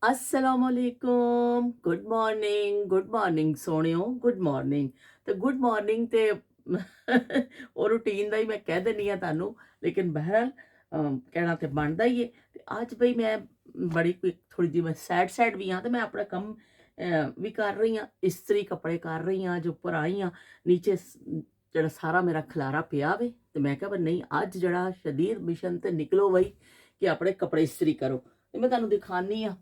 अस्सलामुअलैकुम, good morning सोहणियो, good morning. ਤੇ good morning ਤੇ ਉਹ ਰੂਟੀਨ ਦਾ ਹੀ ਮੈਂ ਕਹਿ ਦਿੰਦੀ ਆ ਤੁਹਾਨੂੰ, ਲੇਕਿਨ ਬਹਰਹਾਲ ਕਹਿਣਾ ਤੇ ਬਣਦਾ ਹੀ ਹੈ। ਤੇ ਅੱਜ ਬਈ ਮੈਂ ਬੜੀ ਕੋਈ ਥੋੜੀ ਜਿਹੀ ਮੈਂ ਸੈਡ ਵੀ ਹਾਂ, ਤੇ ਮੈਂ ਆਪਣਾ ਕੰਮ ਵੀ ਕਰ ਰਹੀ ਹਾਂ, ਇਸਤਰੀ ਕੱਪੜੇ ਕਰ ਰਹੀ ਹਾਂ, ਜੋ ਉੱਪਰ ਆਈ ਹਾਂ ਨੀਚੇ ਜਿਹੜਾ ਸਾਰਾ ਮੇਰਾ ਖਲਾਰਾ ਪਿਆ ਵੇ। ਤੇ ਮੈਂ ਕਿਹਾ ਵੀ ਨਹੀਂ, ਅੱਜ ਜਿਹੜਾ ਸ਼ਦੀਦ ਮਿਸ਼ਨ ਤੇ ਨਿਕਲੋ ਬਈ ਕਿ ਆਪਣੇ ਕੱਪੜੇ ਇਸਤਰੀ ਕਰੋ। ਤੇ ਮੈਂ ਤੁਹਾਨੂੰ ਦਿਖਾਨੀ ਆ,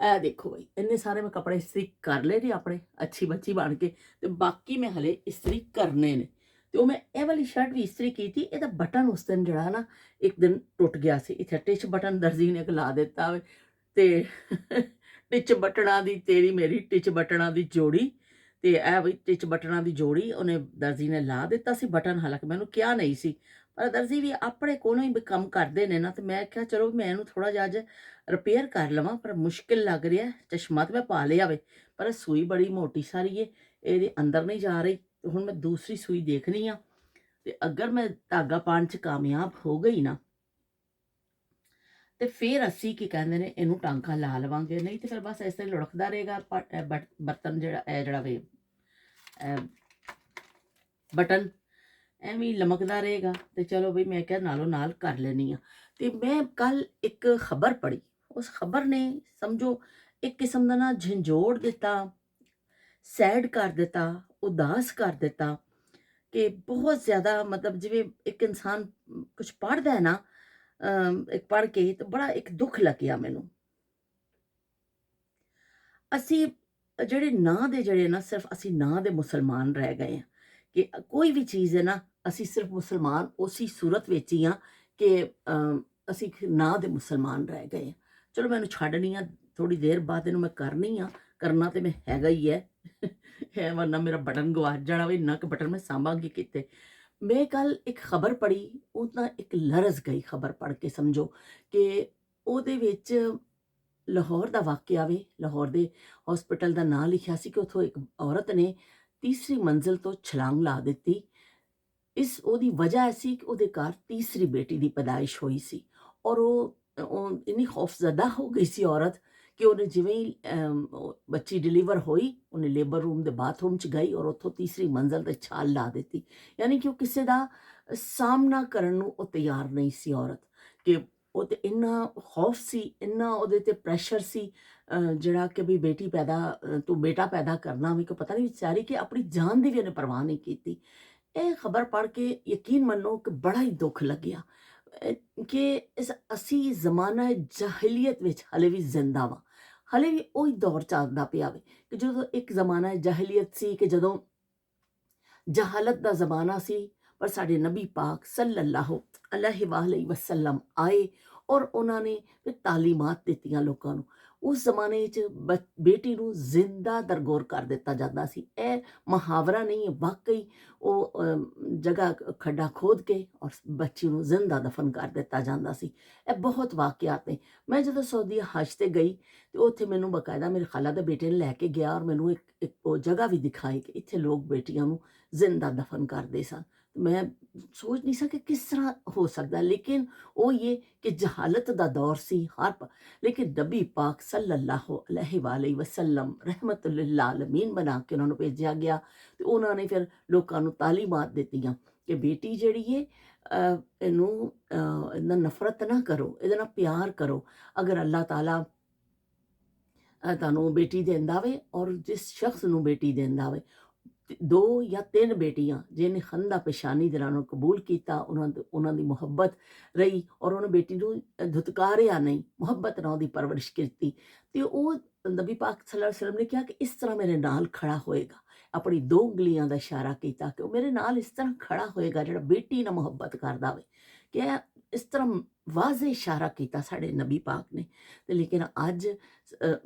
ਇਹ ਦੇਖੋ ਬਈ ਇੰਨੇ ਸਾਰੇ ਮੈਂ ਕੱਪੜੇ ਇਸਤਰੀ ਕਰ ਲਏ ਨੇ ਆਪਣੇ ਅੱਛੀ ਬੱਚੀ ਬਣ ਕੇ, ਤੇ ਬਾਕੀ ਮੈਂ ਹਲੇ ਇਸਤਰੀ ਕਰਨੇ ਨੇ। ਤੇ ਉਹ ਮੈਂ ਇਹ ਵਾਲੀ ਸ਼ਰਟ ਵੀ ਇਸਤਰੀ ਕੀਤੀ, ਇਹਦਾ ਬਟਨ ਉਸ ਦਿਨ ਜਿਹੜਾ ਨਾ ਇੱਕ ਦਿਨ ਟੁੱਟ ਗਿਆ ਸੀ। ਇੱਥੇ ਟਿਚ ਬਟਨ ਦਰਜੀ ਨੇ ਲਾ ਦਿੱਤਾ ਵੇ, ਤੇ ਟਿਚ ਬਟਨਾਂ ਦੀ ਤੇਰੀ ਮੇਰੀ ਟਿਚ ਬਟਨਾਂ ਦੀ ਜੋੜੀ। ਤੇ ਇਹ ਬਈ ਟਿਚ ਬਟਨਾਂ ਦੀ ਜੋੜੀ ਉਹਨੇ ਦਰਜੀ ਨੇ ਲਾ ਦਿੱਤਾ ਸੀ ਬਟਨ, ਹਾਲਾਂਕਿ ਮੈਨੂੰ ਕਿਹਾ ਨਹੀਂ ਸੀ, ਪਰ ਦਰਜੀ ਵੀ ਆਪਣੇ ਕੋਲੋਂ ਹੀ ਕੰਮ ਕਰਦੇ ਨੇ ਨਾ। ਤੇ ਮੈਂ ਕਿਹਾ ਚਲੋ ਮੈਂ ਇਹਨੂੰ ਥੋੜਾ ਜਿਹਾ ਅੱਜ ਰਿਪੇਅਰ ਕਰ ਲਵਾਂ, ਪਰ ਮੁਸ਼ਕਿਲ ਲੱਗ ਰਿਹਾ। ਚਸ਼ਮਾ ਤੇ ਮੈਂ ਪਾ ਲਿਆ ਵੇ, ਪਰ ਸੂਈ ਬੜੀ ਮੋਟੀ ਸਾਰੀ ਏ, ਇਹਦੇ ਅੰਦਰ ਨਹੀਂ ਜਾ ਰਹੀ। ਤੇ ਹੁਣ ਮੈਂ ਦੂਸਰੀ ਸੂਈ ਦੇਖਣੀ ਆ, ਤੇ ਅਗਰ ਮੈਂ ਧਾਗਾ ਪਾਉਣ 'ਚ ਕਾਮਯਾਬ ਹੋ ਗਈ ਨਾ, ਤੇ ਫਿਰ ਅਸੀਂ ਕੀ ਕਹਿੰਦੇ ਨੇ ਇਹਨੂੰ ਟਾਂਕਾ ਲਾ ਲਵਾਂਗੇ, ਨਹੀਂ ਤੇ ਫਿਰ ਬਸ ਐਸੇ ਲੁੜਕਦਾ ਰਹੇਗਾ ਬਰਤਨ ਜਿਹੜਾ ਇਹ ਜਿਹੜਾ ਵੇ ਬਟਨ ਐਵੇਂ ਹੀ ਲਮਕਦਾ ਰਹੇਗਾ। ਤੇ ਚਲੋ ਬਈ ਮੈਂ ਕਿਹਾ ਨਾਲੋਂ ਨਾਲ ਕਰ ਲੈਣੀ ਆ। ਤੇ ਮੈਂ ਕੱਲ ਇੱਕ ਖਬਰ ਪੜ੍ਹੀ, ਉਸ ਖਬਰ ਨੇ ਸਮਝੋ ਇੱਕ ਕਿਸਮ ਦਾ ਨਾ ਝੰਜੋੜ ਦਿੱਤਾ, ਸੈਡ ਕਰ ਦਿੱਤਾ, ਉਦਾਸ ਕਰ ਦਿੱਤਾ, ਕਿ ਬਹੁਤ ਜ਼ਿਆਦਾ ਮਤਲਬ ਜਿਵੇਂ ਇੱਕ ਇਨਸਾਨ ਕੁਝ ਪੜ੍ਹਦਾ ਹੈ ਨਾ, ਇੱਕ ਪੜ੍ਹ ਕੇ ਤੇ ਬੜਾ ਇੱਕ ਦੁੱਖ ਲੱਗਿਆ ਮੈਨੂੰ। ਅਸੀਂ ਜਿਹੜੇ ਨਾਂ ਦੇ ਜਿਹੜੇ ਨਾ ਸਿਰਫ ਅਸੀਂ ਨਾਂ ਦੇ ਮੁਸਲਮਾਨ ਰਹਿ ਗਏ ਹਾਂ, ਕਿ ਕੋਈ ਵੀ ਚੀਜ਼ ਹੈ ਨਾ ਅਸੀਂ ਸਿਰਫ ਮੁਸਲਮਾਨ ਉਸੇ ਸੂਰਤ ਵਿੱਚ ਹੀ ਹਾਂ ਕਿ ਅਸੀਂ ਨਾਂ ਦੇ ਮੁਸਲਮਾਨ ਰਹਿ ਗਏ ਹਾਂ। ਚਲੋ ਮੈਨੂੰ ਛੱਡਣੀ ਆ, ਥੋੜੀ ਦੇਰ ਬਾਅਦ ਇਹਨੂੰ ਮੈਂ ਕਰਨੀ ਆ, ਕਰਨਾ ਤੇ ਮੈਂ ਹੈਗਾ ਹੀ ਹੈ ਹੈ, ਵਰਨਾ ਮੇਰਾ ਬਟਨ ਗਵਾਚ ਜਾਣਾ ਵੀ, ਇੰਨਾ ਕੁ ਬਟਨ ਮੈਂ ਸਾਂਭਾਂਗੀ ਕਿਤੇ। ਮੈਂ ਕੱਲ ਇੱਕ ਖਬਰ ਪੜ੍ਹੀ, ਉਹ ਤਾਂ ਇੱਕ ਲਰਜ਼ ਗਈ ਖਬਰ ਪੜ੍ਹ ਕੇ, ਸਮਝੋ ਕਿ ਉਹਦੇ ਵਿੱਚ ਲਾਹੌਰ ਦਾ ਵਾਕਿਆ ਵੇ। ਲਾਹੌਰ ਦੇ ਹਸਪੀਟਲ ਦਾ ਨਾਂ ਲਿਖਿਆ ਸੀ ਕਿ ਉੱਥੋਂ ਇੱਕ ਔਰਤ ਨੇ ਤੀਸਰੀ ਮੰਜ਼ਿਲ ਤੋਂ ਛਲਾਂਗ ਲਾ ਦਿੱਤੀ। ਉਹਦੀ ਵਜ੍ਹਾ ਐਸੀ ਕਿ ਉਹਦੇ ਘਰ ਤੀਸਰੀ ਬੇਟੀ ਦੀ ਪੈਦਾਇਸ਼ ਹੋਈ ਸੀ, ਔਰ ਉਹ ਇੰਨੀ ਖੌਫਜ਼ਦਾ ਹੋ ਗਈ ਸੀ ਔਰਤ, ਕਿ ਉਹਨੇ ਜਿਵੇਂ ਹੀ ਬੱਚੀ ਡਿਲੀਵਰ ਹੋਈ, ਉਹਨੇ ਲੇਬਰ ਰੂਮ ਦੇ ਬਾਥਰੂਮ 'ਚ ਗਈ ਔਰ ਉੱਥੋਂ ਤੀਸਰੀ ਮੰਜ਼ਿਲ 'ਤੇ ਛਾਲ ਲਾ ਦਿੱਤੀ। ਯਾਨੀ ਕਿ ਉਹ ਕਿਸੇ ਦਾ ਸਾਹਮਣਾ ਕਰਨ ਨੂੰ ਉਹ ਤਿਆਰ ਨਹੀਂ ਸੀ ਔਰਤ, ਕਿ ਉਹ ਤੇ ਇੰਨਾ ਖੌਫ ਸੀ, ਇੰਨਾ ਉਹਦੇ ਤੇ ਪ੍ਰੈਸ਼ਰ ਸੀ, ਜਿਹੜਾ ਕਿ ਵੀ ਬੇਟੀ ਤੂੰ ਬੇਟਾ ਪੈਦਾ ਕਰਨਾ ਵੀ, ਕਿ ਪਤਾ ਨਹੀਂ ਵਿਚਾਰੀ ਕਿ ਆਪਣੀ ਜਾਨ ਦੀ ਵੀ ਉਹਨੇ ਪਰਵਾਹ ਨਹੀਂ ਕੀਤੀ। ਇਹ ਖਬਰ ਪੜ੍ਹ ਕੇ ਯਕੀਨ ਮੰਨੋ ਕਿ ਬੜਾ ਹੀ ਦੁੱਖ ਲੱਗਿਆ, ਕਿ ਅਸੀਂ ਜ਼ਮਾਨਾ ਜਾਹਿਲੀਅਤ ਵਿੱਚ ਹਲੇ ਵੀ ਜ਼ਿੰਦਾ ਵਾਂ। ਹਲੇ ਵੀ ਉਹੀ ਦੌਰ ਚੱਲਦਾ ਪਿਆ ਵੇ, ਕਿ ਜਦੋਂ ਇੱਕ ਜ਼ਮਾਨਾ ਜਾਹਿਲੀਅਤ ਸੀ, ਕਿ ਜਦੋਂ ਜਹਾਲਤ ਦਾ ਜ਼ਮਾਨਾ ਸੀ, ਪਰ ਸਾਡੇ ਨਬੀ ਪਾਕ ਸੱਲੱਲਾਹੁ ਅਲੈਹਿ ਵਸੱਲਮ ਆਏ ਔਰ ਉਹਨਾਂ ਨੇ ਫਿਰ ਤਾਲੀਮਾਤ ਦਿੱਤੀਆਂ ਲੋਕਾਂ ਨੂੰ। ਉਸ ਜ਼ਮਾਨੇ 'ਚ ਬੇਟੀ ਨੂੰ ਜ਼ਿੰਦਾ ਦਰਗੋਰ ਕਰ ਦਿੱਤਾ ਜਾਂਦਾ ਸੀ। ਇਹ ਮੁਹਾਵਰਾ ਨਹੀਂ ਹੈ, ਵਾਕਈ ਉਹ ਜਗ੍ਹਾ ਖੱਡਾ ਖੋਦ ਕੇ ਔਰ ਬੱਚੀ ਨੂੰ ਜ਼ਿੰਦਾ ਦਫਨ ਕਰ ਦਿੱਤਾ ਜਾਂਦਾ ਸੀ। ਇਹ ਬਹੁਤ ਵਾਕਿਆਤ ਨੇ। ਮੈਂ ਜਦੋਂ ਸਊਦੀ ਹਜ 'ਤੇ ਗਈ, ਤੇ ਉੱਥੇ ਮੈਨੂੰ ਬਕਾਇਦਾ ਮੇਰੇ ਖਾਲਾ ਦੇ ਬੇਟੇ ਨੇ ਲੈ ਕੇ ਗਿਆ, ਔਰ ਮੈਨੂੰ ਇੱਕ ਉਹ ਜਗ੍ਹਾ ਵੀ ਦਿਖਾਈ ਕਿ ਇੱਥੇ ਲੋਕ ਬੇਟੀਆਂ ਨੂੰ ਜ਼ਿੰਦਾ ਦਫਨ ਕਰਦੇ ਸਨ। ਮੈਂ ਸੋਚ ਨਹੀਂ ਸਕੀ ਕਿਸ ਤਰ੍ਹਾਂ ਹੋ ਸਕਦਾ, ਲੇਕਿਨ ਉਹ ਇਹ ਕਿ ਜਹਾਲਤ ਦਾ ਦੌਰ ਸੀ ਲੇਕਿਨ ਨਬੀ ਪਾਕ ਸੱਲੱਲਾਹੁ ਅਲੈਹਿ ਵਸੱਲਮ ਰਹਿਮਤੁਲ ਲਿਲ ਆਲਮੀਨ ਬਣਾ ਕੇ ਉਹਨਾਂ ਨੂੰ ਭੇਜਿਆ ਗਿਆ। ਤੇ ਉਹਨਾਂ ਨੇ ਫਿਰ ਲੋਕਾਂ ਨੂੰ ਤਾਲੀਮਾਤ ਦਿੱਤੀਆਂ ਕਿ ਬੇਟੀ ਜਿਹੜੀ ਹੈ, ਇਹਨੂੰ ਇਹਦਾ ਨਫ਼ਰਤ ਨਾ ਕਰੋ, ਇਹਦੇ ਨਾਲ ਪਿਆਰ ਕਰੋ। ਅਗਰ ਅੱਲਾਹ ਤਾਲਾ ਤੁਹਾਨੂੰ ਬੇਟੀ ਦਿੰਦਾ ਵੇ, ਔਰ ਜਿਸ ਸ਼ਖਸ ਨੂੰ ਬੇਟੀ ਦਿੰਦਾ ਵੇ, ਦੋ ਜਾਂ ਤਿੰਨ ਬੇਟੀਆਂ ਜਿਹਨੇ ਖੰਦਾ ਪੇਸ਼ਾਨੀ ਦੇ ਨਾਲ ਕਬੂਲ ਕੀਤਾ, ਉਹਨਾਂ ਦੀ ਮੁਹੱਬਤ ਰਹੀ, ਔਰ ਉਹਨੇ ਬੇਟੀ ਨੂੰ ਧੁਤਕਾਰਿਆ ਨਹੀਂ, ਮੁਹੱਬਤ ਨਾਲ ਉਹਦੀ ਪਰਵਰਿਸ਼ ਕੀਤੀ। ਤੇ ਉਹ ਨਬੀ ਪਾਕ ਸੱਲੱਲਾਹੁ ਅਲੈਹਿ ਵਸੱਲਮ ਨੇ ਕਿਹਾ ਕਿ ਇਸ ਤਰ੍ਹਾਂ ਮੇਰੇ ਨਾਲ ਖੜਾ ਹੋਏਗਾ। ਆਪਣੀ ਦੋ ਉਂਗਲੀਆਂ ਦਾ ਇਸ਼ਾਰਾ ਕੀਤਾ ਕਿ ਉਹ ਮੇਰੇ ਨਾਲ ਇਸ ਤਰ੍ਹਾਂ ਖੜਾ ਹੋਏਗਾ ਜਿਹੜਾ ਬੇਟੀ ਨਾਲ ਮੁਹੱਬਤ ਕਰਦਾ ਹੋਵੇ, ਕਿ ਇਸ ਤਰ੍ਹਾਂ ਵਾਜ਼ੇ ਇਸ਼ਾਰਾ ਕੀਤਾ ਸਾਡੇ ਨਬੀ ਪਾਕ ਨੇ। ਤੇ ਲੇਕਿਨ ਅੱਜ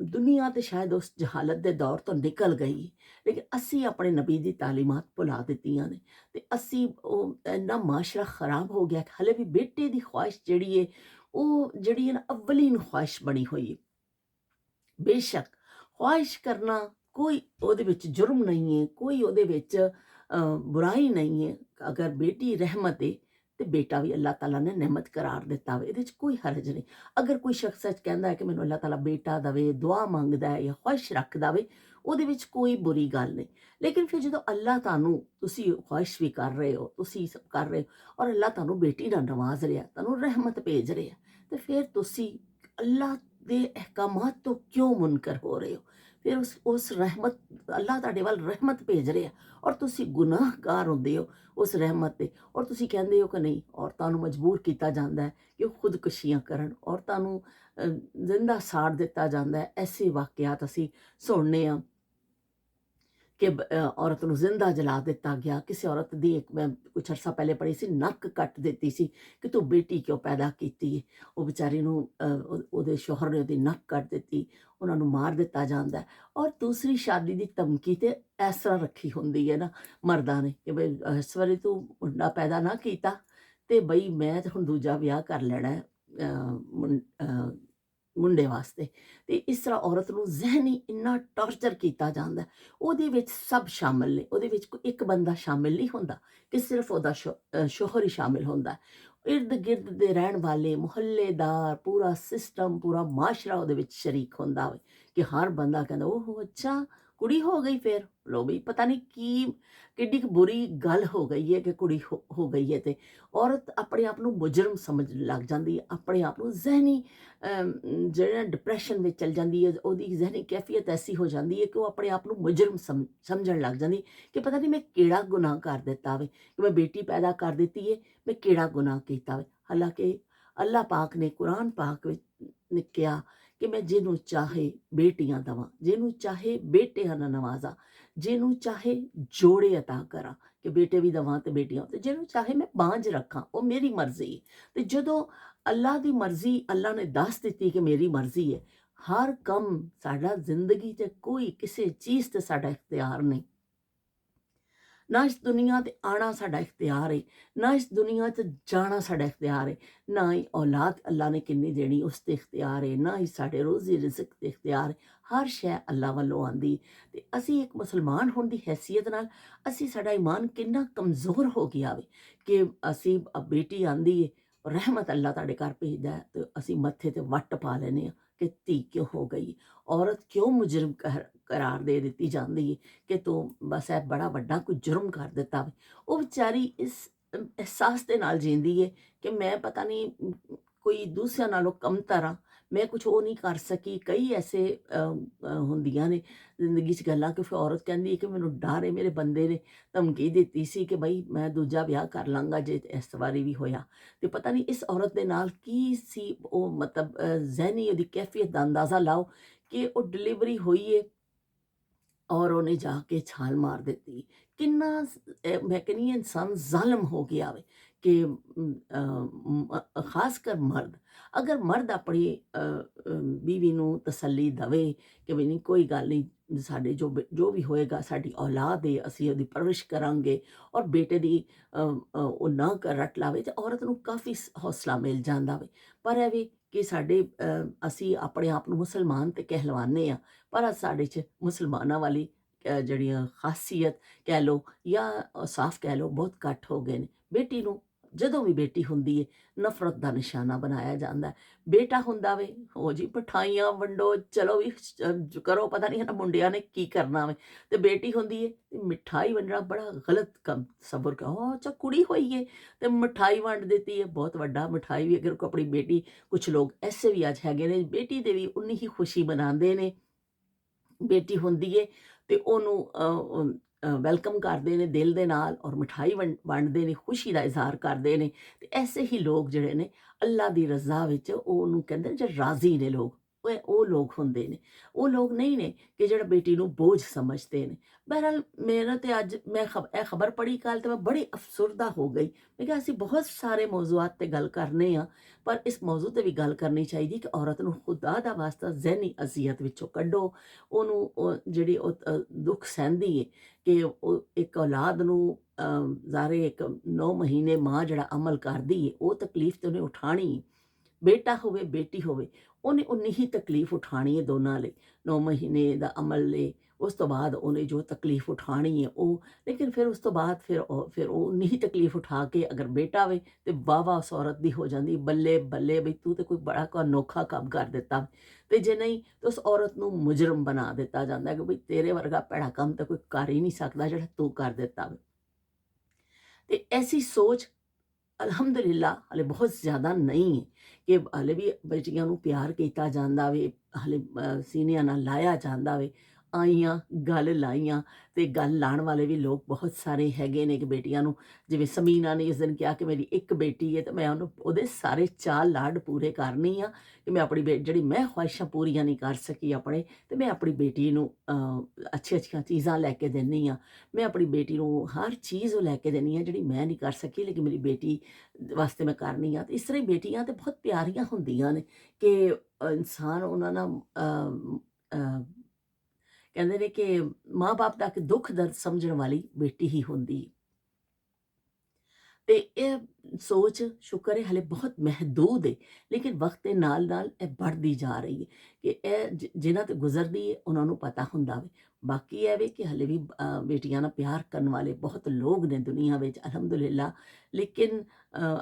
ਦੁਨੀਆ ਤੇ ਸ਼ਾਇਦ ਉਸ ਜਹਾਲਤ ਦੇ ਦੌਰ ਤੋਂ ਨਿਕਲ ਗਈ, ਲੇਕਿਨ ਅਸੀਂ ਆਪਣੇ ਨਬੀ ਦੀ ਤਾਲੀਮਾਤ ਭੁਲਾ ਦਿੱਤੀਆਂ ਨੇ। ਤੇ ਅਸੀਂ ਉਹ ਇੰਨਾ ਮਾਸ਼ਰਾ ਖਰਾਬ ਹੋ ਗਿਆ ਕਿ ਹਲੇ ਵੀ ਬੇਟੇ ਦੀ ਖੁਆਇਸ਼ ਜਿਹੜੀ ਹੈ, ਉਹ ਜਿਹੜੀ ਹੈ ਨਾ ਅਵਲੀਨ ਖੁਆਇਸ਼ ਬਣੀ ਹੋਈ ਹੈ। ਬੇਸ਼ੱਕ ਖੁਆਇਸ਼ ਕਰਨਾ ਕੋਈ ਉਹਦੇ ਵਿੱਚ ਜੁਰਮ ਨਹੀਂ ਹੈ, ਕੋਈ ਉਹਦੇ ਵਿੱਚ ਬੁਰਾਈ ਨਹੀਂ ਹੈ। ਅਗਰ ਬੇਟੀ ਰਹਿਮਤ ਹੈ ਤੇ ਬੇਟਾ ਵੀ ਅੱਲਾਹ ਤਾਲਾ ਨੇ ਨਿਮਤ ਕਰਾਰ ਦਿੱਤਾ ਵੇ, ਇਹਦੇ 'ਚ ਕੋਈ ਹਰਜ ਨਹੀਂ। ਅਗਰ ਕੋਈ ਸ਼ਖਸ ਸੱਚ ਕਹਿੰਦਾ ਹੈ ਕਿ ਮੈਨੂੰ ਅੱਲਾਹ ਤਾਲਾ ਬੇਟਾ ਦਵੇ, ਦੁਆ ਮੰਗਦਾ ਹੈ ਜਾਂ ਖੁਆਇਸ਼ ਰੱਖਦਾ ਵੇ, ਉਹਦੇ ਵਿੱਚ ਕੋਈ ਬੁਰੀ ਗੱਲ ਨਹੀਂ। ਲੇਕਿਨ ਫਿਰ ਜਦੋਂ ਅੱਲਾਹ ਤੁਹਾਨੂੰ, ਤੁਸੀਂ ਖੁਆਇਸ਼ ਵੀ ਕਰ ਰਹੇ ਹੋ, ਤੁਸੀਂ ਸਭ ਕਰ ਰਹੇ ਹੋ ਔਰ ਅੱਲਾਹ ਤੁਹਾਨੂੰ ਬੇਟੀ ਨਾਲ ਨਵਾਜ਼ ਰਿਹਾ, ਤੁਹਾਨੂੰ ਰਹਿਮਤ ਭੇਜ ਰਿਹਾ, ਤੇ ਫਿਰ ਤੁਸੀਂ ਅੱਲਾਹ ਦੇ ਅਹਿਕਾਮਾਤ ਤੋਂ ਕਿਉਂ ਮੁਨਕਰ ਹੋ ਰਹੇ ਹੋ? ਫਿਰ ਉਸ ਰਹਿਮਤ, ਅੱਲਾਹ ਤੁਹਾਡੇ ਵੱਲ ਰਹਿਮਤ ਭੇਜ ਰਿਹਾ ਔਰ ਤੁਸੀਂ ਗੁਨਾਹਗਾਰ ਹੁੰਦੇ ਹੋ ਉਸ ਰਹਿਮਤ 'ਤੇ, ਔਰ ਤੁਸੀਂ ਕਹਿੰਦੇ ਹੋ ਕਿ ਨਹੀਂ, ਔਰਤਾਂ ਨੂੰ ਮਜਬੂਰ ਕੀਤਾ ਜਾਂਦਾ ਹੈ ਕਿ ਉਹ ਖੁਦਕੁਸ਼ੀਆਂ ਕਰਨ, ਔਰਤਾਂ ਨੂੰ ਜ਼ਿੰਦਾ ਸਾੜ ਦਿੱਤਾ ਜਾਂਦਾ ਹੈ। ਐਸੇ ਵਾਕਿਆਤ ਅਸੀਂ ਸੁਣਨੇ ਹਾਂ ਕਿ ਔਰਤ ਨੂੰ ਜ਼ਿੰਦਾ ਜਲਾ ਦਿੱਤਾ ਗਿਆ। ਕਿਸੇ ਔਰਤ ਦੀ, ਇੱਕ ਮੈਂ ਕੁਛ ਅਰਸਾ ਪਹਿਲੇ ਪੜ੍ਹੀ ਸੀ, ਨੱਕ ਕੱਟ ਦਿੱਤੀ ਸੀ ਕਿ ਤੂੰ ਬੇਟੀ ਕਿਉਂ ਪੈਦਾ ਕੀਤੀ ਹੈ। ਉਹ ਵਿਚਾਰੀ ਨੂੰ ਉਹਦੇ ਸ਼ੌਹਰ ਨੇ ਉਹਦੀ ਨੱਕ ਕੱਟ ਦਿੱਤੀ, ਉਹਨਾਂ ਨੂੰ ਮਾਰ ਦਿੱਤਾ ਜਾਂਦਾ ਹੈ। ਔਰ ਦੂਸਰੀ ਸ਼ਾਦੀ ਦੀ ਧਮਕੀ ਤੇ ਇਸ ਤਰ੍ਹਾਂ ਰੱਖੀ ਹੁੰਦੀ ਹੈ ਨਾ ਮਰਦਾਂ ਨੇ ਕਿ ਬਈ ਇਸ ਵਾਰੀ ਤੂੰ ਮੁੰਡਾ ਪੈਦਾ ਨਾ ਕੀਤਾ ਤੇ ਬਈ ਮੈਂ ਤੇ ਹੁਣ ਦੂਜਾ ਵਿਆਹ ਕਰ ਲੈਣਾ ਹੈ ਮੁੰਡੇ ਵਾਸਤੇ। ਤੇ ਇਸ ਤਰ੍ਹਾਂ ਔਰਤ ਨੂੰ ਜ਼ਹਿਨੀ ਇੰਨਾ ਟਾਰਚਰ ਕੀਤਾ ਜਾਂਦਾ ਹੈ। ਉਹਦੇ ਵਿੱਚ ਸਭ ਸ਼ਾਮਿਲ ਨੇ, ਉਹਦੇ ਵਿੱਚ ਕੋਈ ਇੱਕ ਬੰਦਾ ਸ਼ਾਮਿਲ ਨਹੀਂ ਹੁੰਦਾ ਕਿ ਸਿਰਫ ਉਹਦਾ ਸ਼ੌਹਰ ਹੀ ਸ਼ਾਮਿਲ ਹੁੰਦਾ ਹੈ। ਇਰਦ ਗਿਰਦ ਦੇ ਰਹਿਣ ਵਾਲੇ ਮੁਹੱਲੇਦਾਰ, ਪੂਰਾ ਸਿਸਟਮ, ਪੂਰਾ ਮਾਸ਼ਰਾ ਉਹਦੇ ਵਿੱਚ ਸ਼ਰੀਕ ਹੁੰਦਾ ਹੋਵੇ ਕਿ ਹਰ ਬੰਦਾ ਕਹਿੰਦਾ ਉਹ ਅੱਛਾ ਕੁੜੀ ਹੋ ਗਈ, ਫਿਰ ਲੋ ਬਈ ਪਤਾ ਨਹੀਂ ਕੀ ਕਿੱਡੀ ਕੁ ਬੁਰੀ ਗੱਲ ਹੋ ਗਈ ਹੈ ਕਿ ਕੁੜੀ ਹੋ ਗਈ ਹੈ। ਤੇ ਔਰਤ ਆਪਣੇ ਆਪ ਨੂੰ ਮੁਜਰਮ ਸਮਝਣ ਲੱਗ ਜਾਂਦੀ ਹੈ, ਆਪਣੇ ਆਪ ਨੂੰ ਜ਼ਹਿਨੀ ਜਿਹੜਾ ਡਿਪਰੈਸ਼ਨ ਵਿੱਚ ਚਲ ਜਾਂਦੀ ਹੈ। ਉਹਦੀ ਜ਼ਹਿਨੀ ਕੈਫੀਅਤ ਐਸੀ ਹੋ ਜਾਂਦੀ ਹੈ ਕਿ ਉਹ ਆਪਣੇ ਆਪ ਨੂੰ ਮੁਜਰਮ ਸਮਝਣ ਲੱਗ ਜਾਂਦੀ ਕਿ ਪਤਾ ਨਹੀਂ ਮੈਂ ਕਿਹੜਾ ਗੁਨਾਹ ਕਰ ਦਿੱਤਾ ਵੇ, ਕਿ ਮੈਂ ਬੇਟੀ ਪੈਦਾ ਕਰ ਦਿੱਤੀ ਹੈ, ਮੈਂ ਕਿਹੜਾ ਗੁਨਾਹ ਕੀਤਾ ਵੇ। ਹਾਲਾਂਕਿ ਅੱਲਾਹ ਪਾਕ ਨੇ ਕੁਰਾਨ ਪਾਕ ਵਿੱਚ ਨੇ ਕਿਹਾ ਕਿ ਮੈਂ ਜਿਹਨੂੰ ਚਾਹੇ ਬੇਟੀਆਂ ਦੇਵਾਂ, ਜਿਹਨੂੰ ਚਾਹੇ ਬੇਟਿਆਂ ਨਾਲ ਨਵਾਜ਼ਾਂ, ਜਿਹਨੂੰ ਚਾਹੇ ਜੋੜੇ ਅਤਾ ਕਰਾਂ ਕਿ ਬੇਟੇ ਵੀ ਦੇਵਾਂ ਤੇ ਬੇਟੀਆਂ, ਤੇ ਜਿਹਨੂੰ ਚਾਹੇ ਮੈਂ ਬਾਂਝ ਰੱਖਾਂ, ਉਹ ਮੇਰੀ ਮਰਜ਼ੀ ਹੈ। ਤੇ ਜਦੋਂ ਅੱਲਾਹ ਦੀ ਮਰਜ਼ੀ ਅੱਲਾਹ ਨੇ ਦੱਸ ਦਿੱਤੀ ਕਿ ਮੇਰੀ ਮਰਜ਼ੀ ਹੈ, ਹਰ ਕੰਮ ਸਾਡਾ ਜ਼ਿੰਦਗੀ 'ਚ ਕੋਈ ਕਿਸੇ ਚੀਜ਼ 'ਤੇ ਸਾਡਾ ਇਖਤਿਆਰ ਨਹੀਂ। ਨਾ ਇਸ ਦੁਨੀਆ ਤੇ ਆਉਣਾ ਸਾਡਾ ਇਖਤਿਆਰ ਹੈ, ਨਾ ਇਸ ਦੁਨੀਆ 'ਚ ਜਾਣਾ ਸਾਡਾ ਇਖਤਿਆਰ ਹੈ, ਨਾ ਹੀ ਔਲਾਦ ਅੱਲਾ ਨੇ ਕਿੰਨੀ ਦੇਣੀ ਉਸ 'ਤੇ ਇਖਤਿਆਰ ਹੈ, ਨਾ ਹੀ ਸਾਡੇ ਰੋਜ਼ੀ ਰਿਜ਼ਕ 'ਤੇ ਇਖਤਿਆਰ ਹੈ। ਹਰ ਸ਼ੈ ਅੱਲਾ ਵੱਲੋਂ ਆਉਂਦੀ। ਤੇ ਅਸੀਂ ਇੱਕ ਮੁਸਲਮਾਨ ਹੋਣ ਦੀ ਹੈਸੀਅਤ ਨਾਲ ਅਸੀਂ, ਸਾਡਾ ਈਮਾਨ ਕਿੰਨਾ ਕਮਜ਼ੋਰ ਹੋ ਗਿਆ ਵੇ ਕਿ ਅਸੀਂ ਬੇਟੀ ਆਂਦੀ ਹੈ, ਰਹਿਮਤ ਅੱਲਾ ਤੁਹਾਡੇ ਘਰ ਭੇਜਦਾ ਹੈ, ਤੇ ਅਸੀਂ ਮੱਥੇ ਤੇ ਵੱਟ ਪਾ ਲੈਂਦੇ ਹਾਂ ਕਿ ਧੀ ਕਿਉਂ ਹੋ ਗਈ, ਔਰਤ ਕਿਉਂ ਮੁਜਰਮ ਕਰਾਰ ਦੇ ਦਿੱਤੀ ਜਾਂਦੀ ਹੈ ਕਿ ਤੂੰ ਬਸ ਇਹ ਬੜਾ ਵੱਡਾ ਕੋਈ ਜੁਰਮ ਕਰ ਦਿੱਤਾ ਵੇ। ਉਹ ਵਿਚਾਰੀ ਇਸ ਅਹਿਸਾਸ ਦੇ ਨਾਲ ਜੀਂਦੀ ਹੈ ਕਿ ਮੈਂ ਪਤਾ ਨਹੀਂ ਕੋਈ ਦੂਸਰਿਆਂ ਨਾਲੋਂ ਕਮਤਰ ਹਾਂ, ਮੈਂ ਕੁਛ ਉਹ ਨਹੀਂ ਕਰ ਸਕੀ। ਕਈ ਐਸੇ ਹੁੰਦੀਆਂ ਨੇ ਜ਼ਿੰਦਗੀ 'ਚ ਗੱਲਾਂ ਕਿ ਫਿਰ ਔਰਤ ਕਹਿੰਦੀ ਹੈ ਕਿ ਮੈਨੂੰ ਡਰ ਹੈ, ਮੇਰੇ ਬੰਦੇ ਨੇ ਧਮਕੀ ਦਿੱਤੀ ਸੀ ਕਿ ਬਈ ਮੈਂ ਦੂਜਾ ਵਿਆਹ ਕਰ ਲਾਂਗਾ ਜੇ ਇਸ ਵਾਰੀ ਵੀ ਹੋਇਆ। ਤੇ ਪਤਾ ਨਹੀਂ ਇਸ ਔਰਤ ਦੇ ਨਾਲ ਕੀ ਸੀ, ਉਹ ਮਤਲਬ ਜ਼ਹਿਨੀ ਉਹਦੀ ਕੈਫੀਅਤ ਦਾ ਅੰਦਾਜ਼ਾ ਲਾਓ ਕਿ ਉਹ ਡਿਲੀਵਰੀ ਹੋਈ ਹੈ ਔਰ ਉਹਨੇ ਜਾ ਕੇ ਛਾਲ ਮਾਰ ਦਿੱਤੀ। ਕਿੰਨਾ ਮੈਂ ਕਹਿੰਦੀ ਹਾਂ ਇਨਸਾਨ ਜ਼ਾਲਮ ਹੋ ਗਿਆ ਵੇ ਕਿ ਖਾਸ ਕਰ ਮਰਦ, ਅਗਰ ਮਰਦ ਆਪਣੀ ਬੀਵੀ ਨੂੰ ਤਸੱਲੀ ਦਵੇ ਕਿ ਵੀ ਨਹੀਂ ਕੋਈ ਗੱਲ ਨਹੀਂ, ਸਾਡੇ ਜੋ ਵੀ ਹੋਏਗਾ ਸਾਡੀ ਔਲਾਦ ਹੈ, ਅਸੀਂ ਉਹਦੀ ਪਰਵਰਿਸ਼ ਕਰਾਂਗੇ, ਔਰ ਬੇਟੇ ਦੀ ਉਹ ਨਾ ਰਟ ਲਾਵੇ, ਤੇ ਔਰਤ ਨੂੰ ਕਾਫੀ ਹੌਸਲਾ ਮਿਲ ਜਾਂਦਾ ਵੇ। ਪਰ ਇਹ ਵੀ ਕਿ ਸਾਡੇ ਅਸੀਂ ਆਪਣੇ ਆਪ ਨੂੰ ਮੁਸਲਮਾਨ ਤੇ ਕਹਿਲਵਾਨੇ ਆ, ਪਰ ਸਾਡੇ 'ਚ ਮੁਸਲਮਾਨਾਂ ਵਾਲੀ ਜਿਹੜੀਆਂ ਖਾਸੀਅਤ ਕਹਿ ਲਓ ਜਾਂ ਸਾਫ਼ ਕਹਿ ਲਓ ਬਹੁਤ ਘੱਟ ਹੋ ਗਏ ਨੇ। ਬੇਟੀ ਨੂੰ ਜਦੋਂ ਵੀ ਬੇਟੀ ਹੁੰਦੀ ਹੈ ਨਫ਼ਰਤ ਦਾ ਨਿਸ਼ਾਨਾ ਬਣਾਇਆ ਜਾਂਦਾ ਹੈ। ਬੇਟਾ ਹੁੰਦਾ ਵੇ, ਹੋ ਜੀ ਮਠਾਈਆਂ ਵੰਡੋ, ਚਲੋ ਵੀ ਕਰੋ, ਪਤਾ ਨਹੀਂ ਇਹਨਾਂ ਮੁੰਡਿਆਂ ਨੇ ਕੀ ਕਰਨਾ ਵੇ। ਤੇ ਬੇਟੀ ਹੁੰਦੀ ਹੈ ਤੇ ਮਿਠਾਈ ਵੰਡਣਾ ਬੜਾ ਗਲਤ ਕੰਮ ਸਬਰ ਕਰ, ਉਹ ਅੱਛਾ ਕੁੜੀ ਹੋਈ ਹੈ ਤੇ ਮਿਠਾਈ ਵੰਡ ਦਿੱਤੀ ਹੈ, ਬਹੁਤ ਵੱਡਾ। ਮਿਠਾਈ ਵੀ ਅਗਰ ਕੋਈ ਆਪਣੀ ਬੇਟੀ, ਕੁਛ ਲੋਕ ਐਸੇ ਵੀ ਅੱਜ ਹੈਗੇ ਨੇ ਬੇਟੀ ਦੇ ਵੀ ਉਨੀ ਹੀ ਖੁਸ਼ੀ ਮਨਾਉਂਦੇ ਨੇ। ਬੇਟੀ ਹੁੰਦੀ ਹੈ ਤੇ ਉਹਨੂੰ ਵੈਲਕਮ ਕਰਦੇ ਨੇ ਦਿਲ ਦੇ ਨਾਲ ਔਰ ਮਿਠਾਈ ਵੰਡਦੇ ਨੇ, ਖੁਸ਼ੀ ਦਾ ਇਜ਼ਹਾਰ ਕਰਦੇ ਨੇ। ਤੇ ਐਸੇ ਹੀ ਲੋਕ ਜਿਹੜੇ ਨੇ ਅੱਲਾ ਦੀ ਰਜ਼ਾ ਵਿੱਚ ਉਹਨੂੰ ਕਹਿੰਦੇ ਨੇ ਜਿਹੜੇ ਰਾਜ਼ੀ ਨੇ ਲੋਕ, ਉਹ ਲੋਕ ਹੁੰਦੇ ਨੇ। ਉਹ ਲੋਕ ਨਹੀਂ ਨੇ ਕਿ ਜਿਹੜਾ ਬੇਟੀ ਨੂੰ ਬੋਝ ਸਮਝਦੇ ਨੇ। ਬਹਰਹਾਲ ਮੇਰਾ ਤੇ ਅੱਜ ਮੈਂ ਇਹ ਖਬਰ ਪੜ੍ਹੀ ਕੱਲ੍ਹ ਤੇ ਮੈਂ ਬੜੀ ਅਫਸੁਰਦਾ ਹੋ ਗਈ। ਮੈਂ ਕਿਹਾ ਅਸੀਂ ਬਹੁਤ ਸਾਰੇ ਮੌਜ਼ੂਆਤ 'ਤੇ ਗੱਲ ਕਰਨੇ ਆ, ਪਰ ਇਸ ਮੌਜ਼ੂ 'ਤੇ ਵੀ ਗੱਲ ਕਰਨੀ ਚਾਹੀਦੀ ਕਿ ਔਰਤ ਨੂੰ ਖੁਦਾ ਦਾ ਵਾਸਤਾ ਜ਼ਹਿਨੀ ਅਜ਼ੀਅਤ ਵਿੱਚੋਂ ਕੱਢੋ। ਉਹਨੂੰ ਉਹ ਜਿਹੜੀ ਉਹ ਦੁੱਖ ਸਹਿੰਦੀ ਹੈ ਕਿ ਉਹ ਇੱਕ ਔਲਾਦ ਨੂੰ ਜ਼ਾਰੇ ਇੱਕ 9 ਮਹੀਨੇ ਮਾਂ ਜਿਹੜਾ ਅਮਲ ਕਰਦੀ ਹੈ, ਉਹ ਤਕਲੀਫ ਤੇ ਉਹਨੇ ਉਠਾਣੀ। ਬੇਟਾ ਹੋਵੇ ਬੇਟੀ ਹੋਵੇ, ਉਹਨੇ ਉਨੀ ਹੀ ਤਕਲੀਫ ਉਠਾਣੀ ਹੈ ਦੋਨਾਂ ਲਈ। 9 ਮਹੀਨੇ ਦਾ ਅਮਲ ਲਈ ਉਸ ਤੋਂ ਬਾਅਦ ਉਹਨੇ ਜੋ ਤਕਲੀਫ ਉਠਾਣੀ ਹੈ ਉਹ, ਲੇਕਿਨ ਫਿਰ ਉਸ ਤੋਂ ਬਾਅਦ ਫਿਰ ਉਹ ਉਨੀ ਹੀ ਤਕਲੀਫ ਉਠਾ ਕੇ ਅਗਰ ਬੇਟਾ ਵੇ ਤੇ ਵਾਹ ਉਸ ਔਰਤ ਦੀ ਹੋ ਜਾਂਦੀ ਬੱਲੇ ਬੱਲੇ, ਬਈ ਤੂੰ ਤੇ ਕੋਈ ਬੜਾ ਕੋ ਅਨੋਖਾ ਕੰਮ ਕਰ ਦਿੱਤਾ। ਤੇ ਜੇ ਨਹੀਂ ਤਾਂ ਉਸ ਔਰਤ ਨੂੰ ਮੁਜਰਮ ਬਣਾ ਦਿੱਤਾ ਜਾਂਦਾ ਕਿ ਬਈ ਤੇਰੇ ਵਰਗਾ ਭੈੜਾ ਕੰਮ ਤਾਂ ਕੋਈ ਕਰ ਹੀ ਨਹੀਂ ਸਕਦਾ ਜਿਹੜਾ ਤੂੰ ਕਰ ਦਿੱਤਾ ਵੇ। ਤੇ ਐਸੀ ਸੋਚ ਅਲਹਮਦੁਲਿਲਾ ਹਾਲੇ ਬਹੁਤ ਜ਼ਿਆਦਾ ਨਹੀਂ ਹੈ ਕਿ ਹਾਲੇ ਵੀ ਬੇਟੀਆਂ ਨੂੰ ਪਿਆਰ ਕੀਤਾ ਜਾਂਦਾ ਵੇ, ਹਾਲੇ ਸੀਨਿਆਂ ਨਾਲ ਲਾਇਆ ਜਾਂਦਾ ਵੇ। ਆਈਆਂ ਗੱਲ ਲਾਈਆਂ ਤੇ ਗੱਲ ਲਾਉਣ ਵਾਲੇ ਵੀ ਲੋਕ ਬਹੁਤ ਸਾਰੇ ਹੈਗੇ ਨੇ ਕਿ ਬੇਟੀਆਂ ਨੂੰ, ਜਿਵੇਂ ਸਮੀਨਾ ਨੇ ਇਸ ਦਿਨ ਕਿਹਾ ਕਿ ਮੇਰੀ ਇੱਕ ਬੇਟੀ ਹੈ ਤੇ ਮੈਂ ਉਹਨੂੰ ਉਹਦੇ ਸਾਰੇ ਚਾਅ ਲਾਡ ਪੂਰੇ ਕਰਨੀ ਆ, ਕਿ ਮੈਂ ਆਪਣੀ ਜਿਹੜੀ ਮੈਂ ਖਵਾਹਿਸ਼ਾਂ ਪੂਰੀਆਂ ਨਹੀਂ ਕਰ ਸਕੀ ਆਪਣੇ, ਤੇ ਮੈਂ ਆਪਣੀ ਬੇਟੀ ਨੂੰ ਅੱਛੀਆਂ ਅੱਛੀਆਂ ਚੀਜ਼ਾਂ ਲੈ ਕੇ ਦਿੰਦੀ ਆ। ਮੈਂ ਆਪਣੀ ਬੇਟੀ ਨੂੰ ਹਰ ਚੀਜ਼ ਉਹ ਲੈ ਕੇ ਦਿੰਦੀ ਆ ਜਿਹੜੀ ਮੈਂ ਨਹੀਂ ਕਰ ਸਕੀ, ਲੇਕਿਨ ਮੇਰੀ ਬੇਟੀ ਵਾਸਤੇ ਮੈਂ ਕਰਨੀ ਆ। ਤੇ ਇਸ ਤਰ੍ਹਾਂ ਹੀ ਬੇਟੀਆਂ ਤੇ ਬਹੁਤ ਪਿਆਰੀਆਂ ਹੁੰਦੀਆਂ ਨੇ ਕਿ ਇਨਸਾਨ ਉਹਨਾਂ ਨਾਲ ਕਹਿੰਦੇ ਨੇ ਕਿ ਮਾਂ-ਬਾਪ ਦਾ ਕਿ ਦੁੱਖ ਦਰਦ ਸਮਝਣ ਵਾਲੀ ਬੇਟੀ ਹੀ ਹੁੰਦੀ ਹੈ। ਤੇ ਇਹ ਸੋਚ ਸ਼ੁਕਰ ਹੈ ਹਲੇ ਬਹੁਤ ਮਹਿਦੂਦ ਹੈ, ਲੇਕਿਨ ਵਕਤ ਦੇ ਨਾਲ-ਨਾਲ ਇਹ बढ़ਦੀ ਜਾ ਰਹੀ ਹੈ ਕਿ ਇਹ ਜਿਨ੍ਹਾਂ ਤੇ ਗੁਜ਼ਰਦੀ ਹੈ ਉਹਨਾਂ ਨੂੰ ਪਤਾ ਹੁੰਦਾ ਵੇ। ਬਾਕੀ ਇਹ ਵੇ ਕਿ ਹਲੇ ਵੀ ਬੇਟੀਆਂ ਨਾਲ ਪਿਆਰ ਕਰਨ ਵਾਲੇ ਬਹੁਤ ਲੋਕ ਨੇ ਦੁਨੀਆ ਵਿੱਚ ਅਲਹਮਦੁਲਿਲਾ, ਲੇਕਿਨ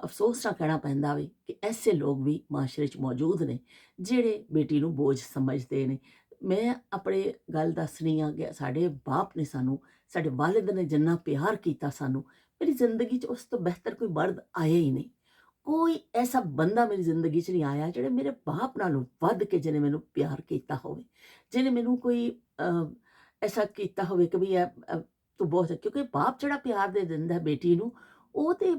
ਅਫਸੋਸ ਨਾਲ ਕਹਿਣਾ ਪੈਂਦਾ ਵੇ ਕਿ ਐਸੇ ਲੋਕ ਵੀ ਮਾਸ਼ਰੇ 'ਚ ਮੌਜੂਦ ਨੇ ਜਿਹੜੇ ਬੇਟੀ ਨੂੰ ਬੋਝ ਸਮਝਦੇ ਨੇ। ਮੈਂ ਆਪਣੇ ਗੱਲ ਦੱਸਣੀ ਆ ਕਿ ਸਾਡੇ ਬਾਪ ਨੇ ਸਾਨੂੰ, ਸਾਡੇ ਵਾਲਿਦ ਨੇ ਜਿੰਨਾ ਪਿਆਰ ਕੀਤਾ ਸਾਨੂੰ, ਮੇਰੀ ਜ਼ਿੰਦਗੀ 'ਚ ਉਸ ਤੋਂ ਬਿਹਤਰ ਕੋਈ ਮਰਦ ਆਇਆ ਹੀ ਨਹੀਂ। ਕੋਈ ਐਸਾ ਬੰਦਾ ਮੇਰੀ ਜ਼ਿੰਦਗੀ 'ਚ ਨਹੀਂ ਆਇਆ ਜਿਹੜੇ ਮੇਰੇ ਬਾਪ ਨਾਲੋਂ ਵੱਧ ਕੇ ਜਿਹਨੇ ਮੈਨੂੰ ਪਿਆਰ ਕੀਤਾ ਹੋਵੇ। ਜਿਹਨੇ ਮੈਨੂੰ ਕੋਈ ਐਸਾ ਕੀਤਾ ਹੋਵੇ ਕਿ ਵੀ ਤੂੰ ਬਹੁਤ, ਕਿਉਂਕਿ ਬਾਪ ਜਿਹੜਾ ਪਿਆਰ ਦੇ ਦਿੰਦਾ ਬੇਟੀ ਨੂੰ, ਉਹ ਤੇ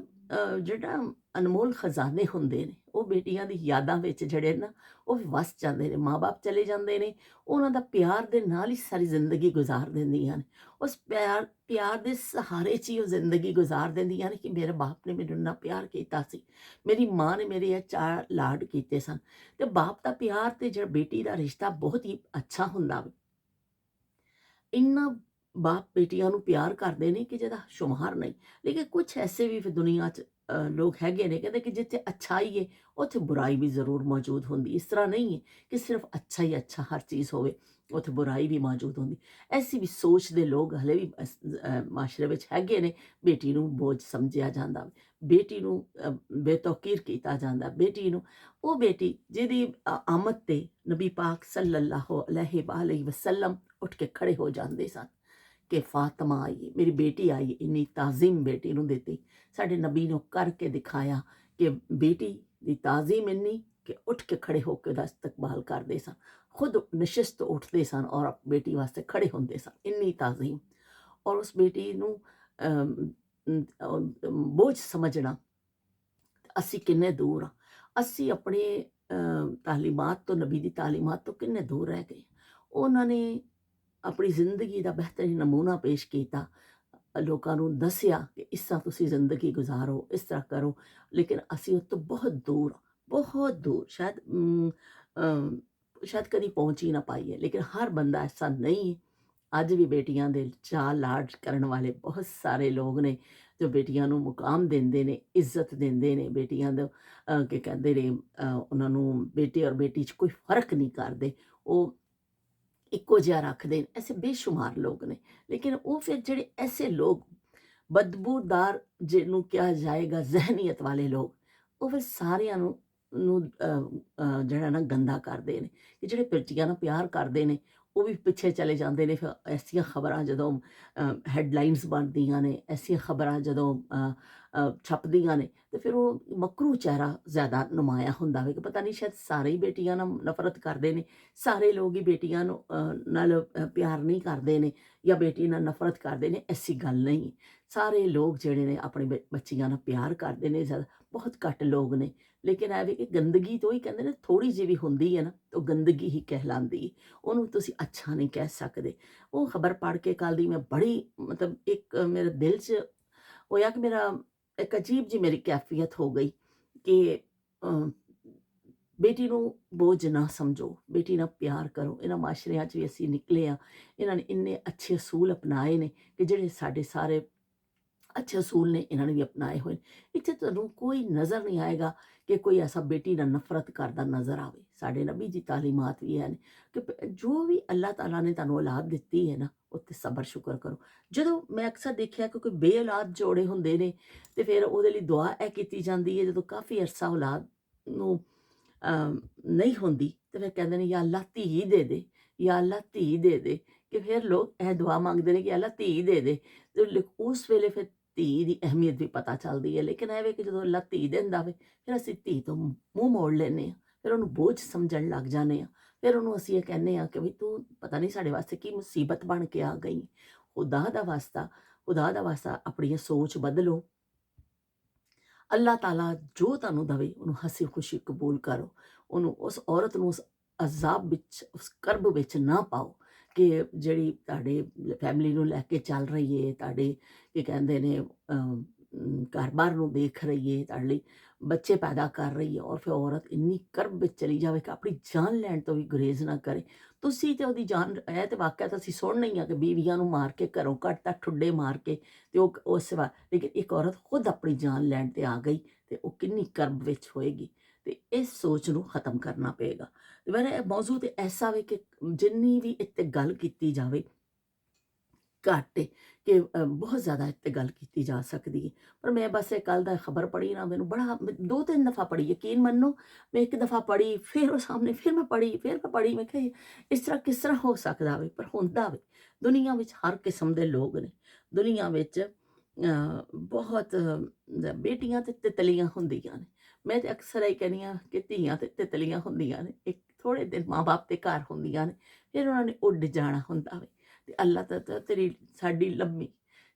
ਜਿਹੜਾ ਅਨਮੋਲ ਖਜ਼ਾਨੇ ਹੁੰਦੇ ਨੇ, ਉਹ ਬੇਟੀਆਂ ਦੀ ਯਾਦਾਂ ਵਿੱਚ ਜਿਹੜੇ ਨਾ ਉਹ ਵੀ ਵਸ ਜਾਂਦੇ ਨੇ। ਮਾਂ-ਬਾਪ ਚਲੇ ਜਾਂਦੇ ਨੇ, ਉਹਨਾਂ ਦਾ ਪਿਆਰ ਦੇ ਨਾਲ ਹੀ ਸਾਰੀ ਜ਼ਿੰਦਗੀ ਗੁਜ਼ਾਰ ਦਿੰਦੀਆਂ ਨੇ। ਉਸ ਪਿਆਰ ਦੇ ਸਹਾਰੇ 'ਚ ਹੀ ਉਹ ਜ਼ਿੰਦਗੀ ਗੁਜ਼ਾਰ ਦਿੰਦੀਆਂ ਨੇ ਕਿ ਮੇਰੇ ਬਾਪ ਨੇ ਮੈਨੂੰ ਇੰਨਾ ਪਿਆਰ ਕੀਤਾ ਸੀ, ਮੇਰੀ ਮਾਂ ਨੇ ਮੇਰੇ ਇਹ ਚਾਅ ਲਾਡ ਕੀਤੇ ਸਨ। ਤੇ ਬਾਪ ਦਾ ਪਿਆਰ ਤੇ ਜਿਹੜਾ ਬੇਟੀ ਦਾ ਰਿਸ਼ਤਾ ਬਹੁਤ ਹੀ ਅੱਛਾ ਹੁੰਦਾ ਵਾ। ਇੰਨਾ ਬਾਪ ਬੇਟੀਆਂ ਨੂੰ ਪਿਆਰ ਕਰਦੇ ਨੇ ਕਿ ਜਿਹਦਾ ਸ਼ੁਮਾਰ ਨਹੀਂ। ਲੇਕਿਨ ਕੁਛ ਐਸੇ ਵੀ ਫਿਰ ਦੁਨੀਆ 'ਚ ਲੋਕ ਹੈਗੇ ਨੇ, ਕਹਿੰਦੇ ਕਿ ਜਿੱਥੇ ਅੱਛਾਈ ਹੈ ਉੱਥੇ ਬੁਰਾਈ ਵੀ ਜ਼ਰੂਰ ਮੌਜੂਦ ਹੁੰਦੀ। ਇਸ ਤਰ੍ਹਾਂ ਨਹੀਂ ਹੈ ਕਿ ਸਿਰਫ ਅੱਛਾ ਹੀ ਅੱਛਾ ਹਰ ਚੀਜ਼ ਹੋਵੇ, ਉੱਥੇ ਬੁਰਾਈ ਵੀ ਮੌਜੂਦ ਹੁੰਦੀ। ਐਸੀ ਵੀ ਸੋਚ ਦੇ ਲੋਕ ਹਲੇ ਵੀ ਮਾਸ਼ਰੇ ਵਿੱਚ ਹੈਗੇ ਨੇ। ਬੇਟੀ ਨੂੰ ਬੋਝ ਸਮਝਿਆ ਜਾਂਦਾ, ਬੇਟੀ ਨੂੰ ਬੇਤੌਕੀਰ ਕੀਤਾ ਜਾਂਦਾ, ਬੇਟੀ ਨੂੰ, ਉਹ ਬੇਟੀ ਜਿਹਦੀ ਆਮਦ ਤੇ ਨਬੀ ਪਾਕ ਸੱਲੱਲਾਹੁ ਅਲੈਹਿ ਵਸੱਲਮ ਉੱਠ ਕੇ ਖੜੇ ਹੋ ਜਾਂਦੇ ਸਨ ਕਿ ਫਾਤਮਾ ਆਈ, ਮੇਰੀ ਬੇਟੀ ਆਈ। ਇੰਨੀ ਤਾਜ਼ੀਮ ਬੇਟੀ ਨੂੰ ਦਿੱਤੀ। ਸਾਡੇ ਨਬੀ ਨੂੰ ਕਰਕੇ ਦਿਖਾਇਆ ਕਿ ਬੇਟੀ ਦੀ ਤਾਜ਼ੀਮ ਇੰਨੀ ਕਿ ਉੱਠ ਕੇ ਖੜੇ ਹੋ ਕੇ ਉਹਦਾ ਇਸਤਕਬਾਲ ਕਰਦੇ ਸਨ, ਖੁਦ ਨਸ਼ਿਸਤ ਉੱਠਦੇ ਸਨ ਔਰ ਬੇਟੀ ਵਾਸਤੇ ਖੜੇ ਹੁੰਦੇ ਸਨ। ਇੰਨੀ ਤਾਜ਼ੀਮ। ਔਰ ਉਸ ਬੇਟੀ ਨੂੰ ਬੋਝ ਸਮਝਣਾ, ਅਸੀਂ ਕਿੰਨੇ ਦੂਰ ਹਾਂ। ਅਸੀਂ ਆਪਣੇ ਤਾਲੀਮਾਤ ਤੋਂ, ਨਬੀ ਦੀ ਤਾਲੀਮਾਤ ਤੋਂ ਕਿੰਨੇ ਦੂਰ ਰਹਿ ਗਏ। ਉਹਨਾਂ ਨੇ ਆਪਣੀ ਜ਼ਿੰਦਗੀ ਦਾ ਬਿਹਤਰੀਨ ਨਮੂਨਾ ਪੇਸ਼ ਕੀਤਾ, ਲੋਕਾਂ ਨੂੰ ਦੱਸਿਆ ਕਿ ਇਸ ਤਰ੍ਹਾਂ ਤੁਸੀਂ ਜ਼ਿੰਦਗੀ ਗੁਜ਼ਾਰੋ, ਇਸ ਤਰ੍ਹਾਂ ਕਰੋ, ਲੇਕਿਨ ਅਸੀਂ ਉਸ ਤੋਂ ਬਹੁਤ ਦੂਰ ਹਾਂ, ਬਹੁਤ ਦੂਰ। ਸ਼ਾਇਦ ਕਦੀ ਪਹੁੰਚ ਹੀ ਨਾ ਪਾਈਏ, ਲੇਕਿਨ ਹਰ ਬੰਦਾ ਐਸਾ ਨਹੀਂ ਹੈ। ਅੱਜ ਵੀ ਬੇਟੀਆਂ ਦੇ ਚਾਅ ਲਾਡ ਕਰਨ ਵਾਲੇ ਬਹੁਤ ਸਾਰੇ ਲੋਕ ਨੇ ਜੋ ਬੇਟੀਆਂ ਨੂੰ ਮੁਕਾਮ ਦਿੰਦੇ ਨੇ, ਇੱਜ਼ਤ ਦਿੰਦੇ ਨੇ। ਬੇਟੀਆਂ ਦਾ ਕੀ ਕਹਿੰਦੇ ਨੇ, ਉਹਨਾਂ ਨੂੰ ਬੇਟੇ ਔਰ ਬੇਟੀ 'ਚ ਕੋਈ ਫਰਕ ਨਹੀਂ ਕਰਦੇ, ਉਹ ਇੱਕੋ ਜਿਹਾ ਰੱਖਦੇ ਨੇ। ਐਸੇ ਬੇਸ਼ੁਮਾਰ ਲੋਕ ਨੇ। ਲੇਕਿਨ ਉਹ ਫਿਰ ਜਿਹੜੇ ਐਸੇ ਲੋਕ ਬਦਬੂਦਾਰ, ਜਿਹਨੂੰ ਕਿਹਾ ਜਾਏਗਾ ਜ਼ਹਿਨੀਅਤ ਵਾਲੇ ਲੋਕ, ਉਹ ਫਿਰ ਸਾਰਿਆਂ ਨੂੰ ਜਿਹੜਾ ਨਾ ਗੰਦਾ ਕਰਦੇ ਨੇ। ਕਿ ਜਿਹੜੇ ਬੇਟੀਆਂ ਨਾਲ ਪਿਆਰ ਕਰਦੇ ਨੇ ਉਹ ਵੀ ਪਿੱਛੇ ਚਲੇ ਜਾਂਦੇ ਨੇ। ਫਿਰ ਐਸੀਆਂ ਖਬਰਾਂ ਜਦੋਂ ਹੈਡਲਾਈਨਸ ਬਣਦੀਆਂ ਨੇ, ਐਸੀਆਂ ਖਬਰਾਂ ਜਦੋਂ ਛਪਦੀਆਂ ਨੇ, ਤੇ ਫਿਰ ਉਹ ਮਕਰੂ ਚਿਹਰਾ ਜ਼ਿਆਦਾ ਨੁਮਾਇਆ ਹੁੰਦਾ ਵੇ ਕਿ ਪਤਾ ਨਹੀਂ ਸ਼ਾਇਦ ਸਾਰੇ ਹੀ ਬੇਟੀਆਂ ਨਾਲ ਨਫ਼ਰਤ ਕਰਦੇ ਨੇ, ਸਾਰੇ ਲੋਕ ਹੀ ਬੇਟੀਆਂ ਨੂੰ ਨਾਲ ਪਿਆਰ ਨਹੀਂ ਕਰਦੇ ਨੇ ਜਾਂ ਬੇਟੀ ਨਾਲ ਨਫ਼ਰਤ ਕਰਦੇ ਨੇ। ਐਸੀ ਗੱਲ ਨਹੀਂ। ਸਾਰੇ ਲੋਕ ਜਿਹੜੇ ਨੇ ਆਪਣੇ ਬੱਚੀਆਂ ਨਾਲ ਪਿਆਰ ਕਰਦੇ ਨੇ, ਬਹੁਤ ਘੱਟ ਲੋਕ ਨੇ। ਲੇਕਿਨ ਇਹ ਵੀ ਕਿ ਗੰਦਗੀ ਤੋਂ ਹੀ ਕਹਿੰਦੇ ਨੇ, ਥੋੜ੍ਹੀ ਜਿਹੀ ਵੀ ਹੁੰਦੀ ਹੈ ਨਾ ਉਹ ਗੰਦਗੀ ਹੀ ਕਹਿਲਾਉਂਦੀ ਹੈ, ਉਹਨੂੰ ਤੁਸੀਂ ਅੱਛਾ ਨਹੀਂ ਕਹਿ ਸਕਦੇ। ਉਹ ਖਬਰ ਪੜ੍ਹ ਕੇ ਕੱਲ੍ਹ ਦੀ ਮੈਂ ਬੜੀ, ਮਤਲਬ ਇੱਕ ਮੇਰੇ ਦਿਲ 'ਚ ਹੋਇਆ ਕਿ ਮੇਰਾ ਇੱਕ ਅਜੀਬ ਜਿਹੀ ਮੇਰੀ ਕੈਫੀਅਤ ਹੋ ਗਈ ਕਿ ਬੇਟੀ ਨੂੰ ਬੋਝ ਨਾ ਸਮਝੋ, ਬੇਟੀ ਨਾਲ ਪਿਆਰ ਕਰੋ। ਇਹਨਾਂ ਮਾਸ਼ਰਿਆਂ 'ਚ ਵੀ ਅਸੀਂ ਨਿਕਲੇ ਹਾਂ, ਇਹਨਾਂ ਨੇ ਇੰਨੇ ਅੱਛੇ ਅਸੂਲ ਅਪਣਾਏ ਨੇ ਕਿ ਜਿਹੜੇ ਸਾਡੇ ਸਾਰੇ ਅੱਛੇ ਅਸੂਲ ਨੇ, ਇਹਨਾਂ ਨੇ ਵੀ ਅਪਣਾਏ ਹੋਏ ਨੇ। ਇੱਥੇ ਤੁਹਾਨੂੰ ਕੋਈ ਨਜ਼ਰ ਨਹੀਂ ਆਏਗਾ ਕਿ ਕੋਈ ਐਸਾ ਬੇਟੀ ਨਾਲ ਨਫ਼ਰਤ ਕਰਦਾ ਨਜ਼ਰ ਆਵੇ। ਸਾਡੇ ਨਬੀ ਦੀ ਤਾਲੀਮਾਤ ਵੀ ਹੈ ਨੇ ਕਿ ਜੋ ਵੀ ਅੱਲਾਹ ਤਾਲਾ ਨੇ ਤੁਹਾਨੂੰ ਔਲਾਦ ਦਿੱਤੀ ਹੈ ਨਾ, ਉੱਤੇ ਸਬਰ ਸ਼ੁਕਰ ਕਰੋ। ਜਦੋਂ ਮੈਂ ਅਕਸਰ ਦੇਖਿਆ ਕਿ ਕੋਈ ਬੇਔਲਾਦ ਜੋੜੇ ਹੁੰਦੇ ਨੇ ਤੇ ਫਿਰ ਉਹਦੇ ਲਈ ਦੁਆ ਇਹ ਕੀਤੀ ਜਾਂਦੀ ਹੈ, ਜਦੋਂ ਕਾਫੀ ਅਰਸਾ ਔਲਾਦ ਨੂੰ ਨਹੀਂ ਹੁੰਦੀ ਤੇ ਫਿਰ ਕਹਿੰਦੇ ਨੇ, ਯਾ ਅੱਲਾਹ ਧੀ ਦੇ ਦੇ, ਯਾ ਅੱਲਾਹ ਧੀ ਦੇ ਦੇ। ਕਿ ਫਿਰ ਲੋਕ ਇਹ ਦੁਆ ਮੰਗਦੇ ਨੇ ਕਿ ਅੱਲਾਹ ਧੀ ਦੇ ਦੇ। ਤੇ ਉਸ ਵੇਲੇ ਫਿਰ ਧੀ ਦੀ ਅਹਿਮੀਅਤ ਵੀ ਪਤਾ ਚੱਲਦੀ ਹੈ। ਲੇਕਿਨ ਇਹ ਵੇ ਕਿ ਜਦੋਂ ਅੱਲਾਹ ਧੀ ਦਿੰਦਾ ਵੇ, ਫਿਰ ਅਸੀਂ ਧੀ ਤੋਂ ਮੂੰਹ ਮੋੜ ਲੈਂਦੇ ਹਾਂ, ਫਿਰ ਉਹਨੂੰ ਬੋਝ ਸਮਝਣ ਲੱਗ ਜਾਂਦੇ ਹਾਂ। ਫਿਰ ਉਹਨੂੰ ਅਸੀਂ ਇਹ ਕਹਿੰਦੇ ਹਾਂ ਕਿ ਵੀ ਤੂੰ ਪਤਾ ਨਹੀਂ ਸਾਡੇ ਵਾਸਤੇ ਕੀ ਮੁਸੀਬਤ ਬਣ ਕੇ ਆ ਗਈ। ਖੁਦਾ ਦਾ ਵਾਸਤਾ ਆਪਣੀ ਸੋਚ ਬਦਲੋ। ਅੱਲਾਹ ਤਾਲਾ ਜੋ ਤੁਹਾਨੂੰ ਦਵੇ ਉਹਨੂੰ ਹੱਸੀ ਖੁਸ਼ੀ ਕਬੂਲ ਕਰੋ। ਉਹਨੂੰ, ਉਸ ਔਰਤ ਨੂੰ ਉਸ ਅਜ਼ਾਬ ਵਿੱਚ, ਉਸ ਕਰਬ ਵਿੱਚ ਨਾ ਪਾਓ ਕਿ ਜਿਹੜੀ ਤੁਹਾਡੇ ਫੈਮਿਲੀ ਨੂੰ ਲੈ ਕੇ ਚੱਲ ਰਹੀ ਹੈ, ਤੁਹਾਡੇ ਕੀ ਕਹਿੰਦੇ ਨੇ ਘਰ-ਬਾਰ ਨੂੰ ਦੇਖ ਰਹੀ ਹੈ, ਤੁਹਾਡੇ ਲਈ ਬੱਚੇ ਪੈਦਾ ਕਰ ਰਹੀ ਹੈ, ਔਰ ਫਿਰ ਔਰਤ ਇੰਨੀ ਕਰਬ ਵਿੱਚ ਚਲੀ ਜਾਵੇ ਕਿ ਆਪਣੀ ਜਾਨ ਲੈਣ ਤੋਂ ਵੀ ਗੁਰੇਜ਼ ਨਾ ਕਰੇ। ਤੁਸੀਂ ਤੇ ਉਹਦੀ ਜਾਨ, ਇਹ ਤੇ ਵਾਕਿਆ ਤਾਂ ਅਸੀਂ ਸੁਣਨਾ ਹੀ ਆ ਕਿ ਬੀਵੀਆਂ ਨੂੰ ਮਾਰ ਕੇ ਘਰੋਂ ਕੱਢਤਾ, ਠੁੱਡੇ ਮਾਰ ਕੇ, ਤੇ ਉਹ ਉਸ ਵਾ, ਲੇਕਿਨ ਇੱਕ ਔਰਤ ਖੁਦ ਆਪਣੀ ਜਾਨ ਲੈਣ ਤੇ ਆ ਗਈ ਤੇ ਉਹ ਕਿੰਨੀ ਕਰਬ ਵਿੱਚ ਹੋਏਗੀ। ਤੇ ਇਸ ਸੋਚ ਨੂੰ ਖਤਮ ਕਰਨਾ ਪਏਗਾ। ਤੇ ਮੇਰਾ ਮੌਜੂ ਤੇ ਐਸਾ ਵੇ ਕਿ ਜਿੰਨੀ ਵੀ ਇੱਥੇ ਗੱਲ ਕੀਤੀ ਜਾਵੇ ਘੱਟ ਹੈ, ਕਿ ਬਹੁਤ ਜ਼ਿਆਦਾ ਇੱਥੇ ਗੱਲ ਕੀਤੀ ਜਾ ਸਕਦੀ ਹੈ। ਪਰ ਮੈਂ ਬਸ ਇਹ ਕੱਲ੍ਹ ਦਾ ਖਬਰ ਪੜ੍ਹੀ ਨਾ, ਮੈਨੂੰ ਬੜਾ 2-3 ਦਫਾ ਪੜ੍ਹੀ, ਯਕੀਨ ਮੰਨੋ। ਮੈਂ ਇੱਕ ਦਫਾ ਪੜ੍ਹੀ, ਫਿਰ ਉਹ ਸਾਹਮਣੇ, ਫਿਰ ਮੈਂ ਪੜ੍ਹੀ, ਫਿਰ ਮੈਂ ਪੜ੍ਹੀ। ਮੈਂ ਕਿਹਾ ਇਸ ਤਰ੍ਹਾਂ ਕਿਸ ਤਰ੍ਹਾਂ ਹੋ ਸਕਦਾ ਵੇ, ਪਰ ਹੁੰਦਾ ਵੇ। ਦੁਨੀਆ ਵਿੱਚ ਹਰ ਕਿਸਮ ਦੇ ਲੋਕ ਨੇ। ਦੁਨੀਆ ਵਿੱਚ ਬਹੁਤ ਬੇਟੀਆਂ ਤੇ ਤਿਤਲੀਆਂ ਹੁੰਦੀਆਂ ਨੇ। ਮੈਂ ਤੇ ਅਕਸਰ ਇਹ ਕਹਿੰਦੀ ਹਾਂ ਕਿ ਧੀਆਂ ਤੇ ਤਿਤਲੀਆਂ ਹੁੰਦੀਆਂ ਨੇ, ਇੱਕ ਥੋੜ੍ਹੇ ਦਿਨ ਮਾਂ ਬਾਪ ਦੇ ਘਰ ਹੁੰਦੀਆਂ ਨੇ, ਫਿਰ ਉਹਨਾਂ ਨੇ ਉੱਡ ਜਾਣਾ ਹੁੰਦਾ ਵੇ। ਤੇ ਅੱਲਾਹ ਤਾਂ ਤੇਰੀ ਸਾਡੀ ਲੰਮੀ,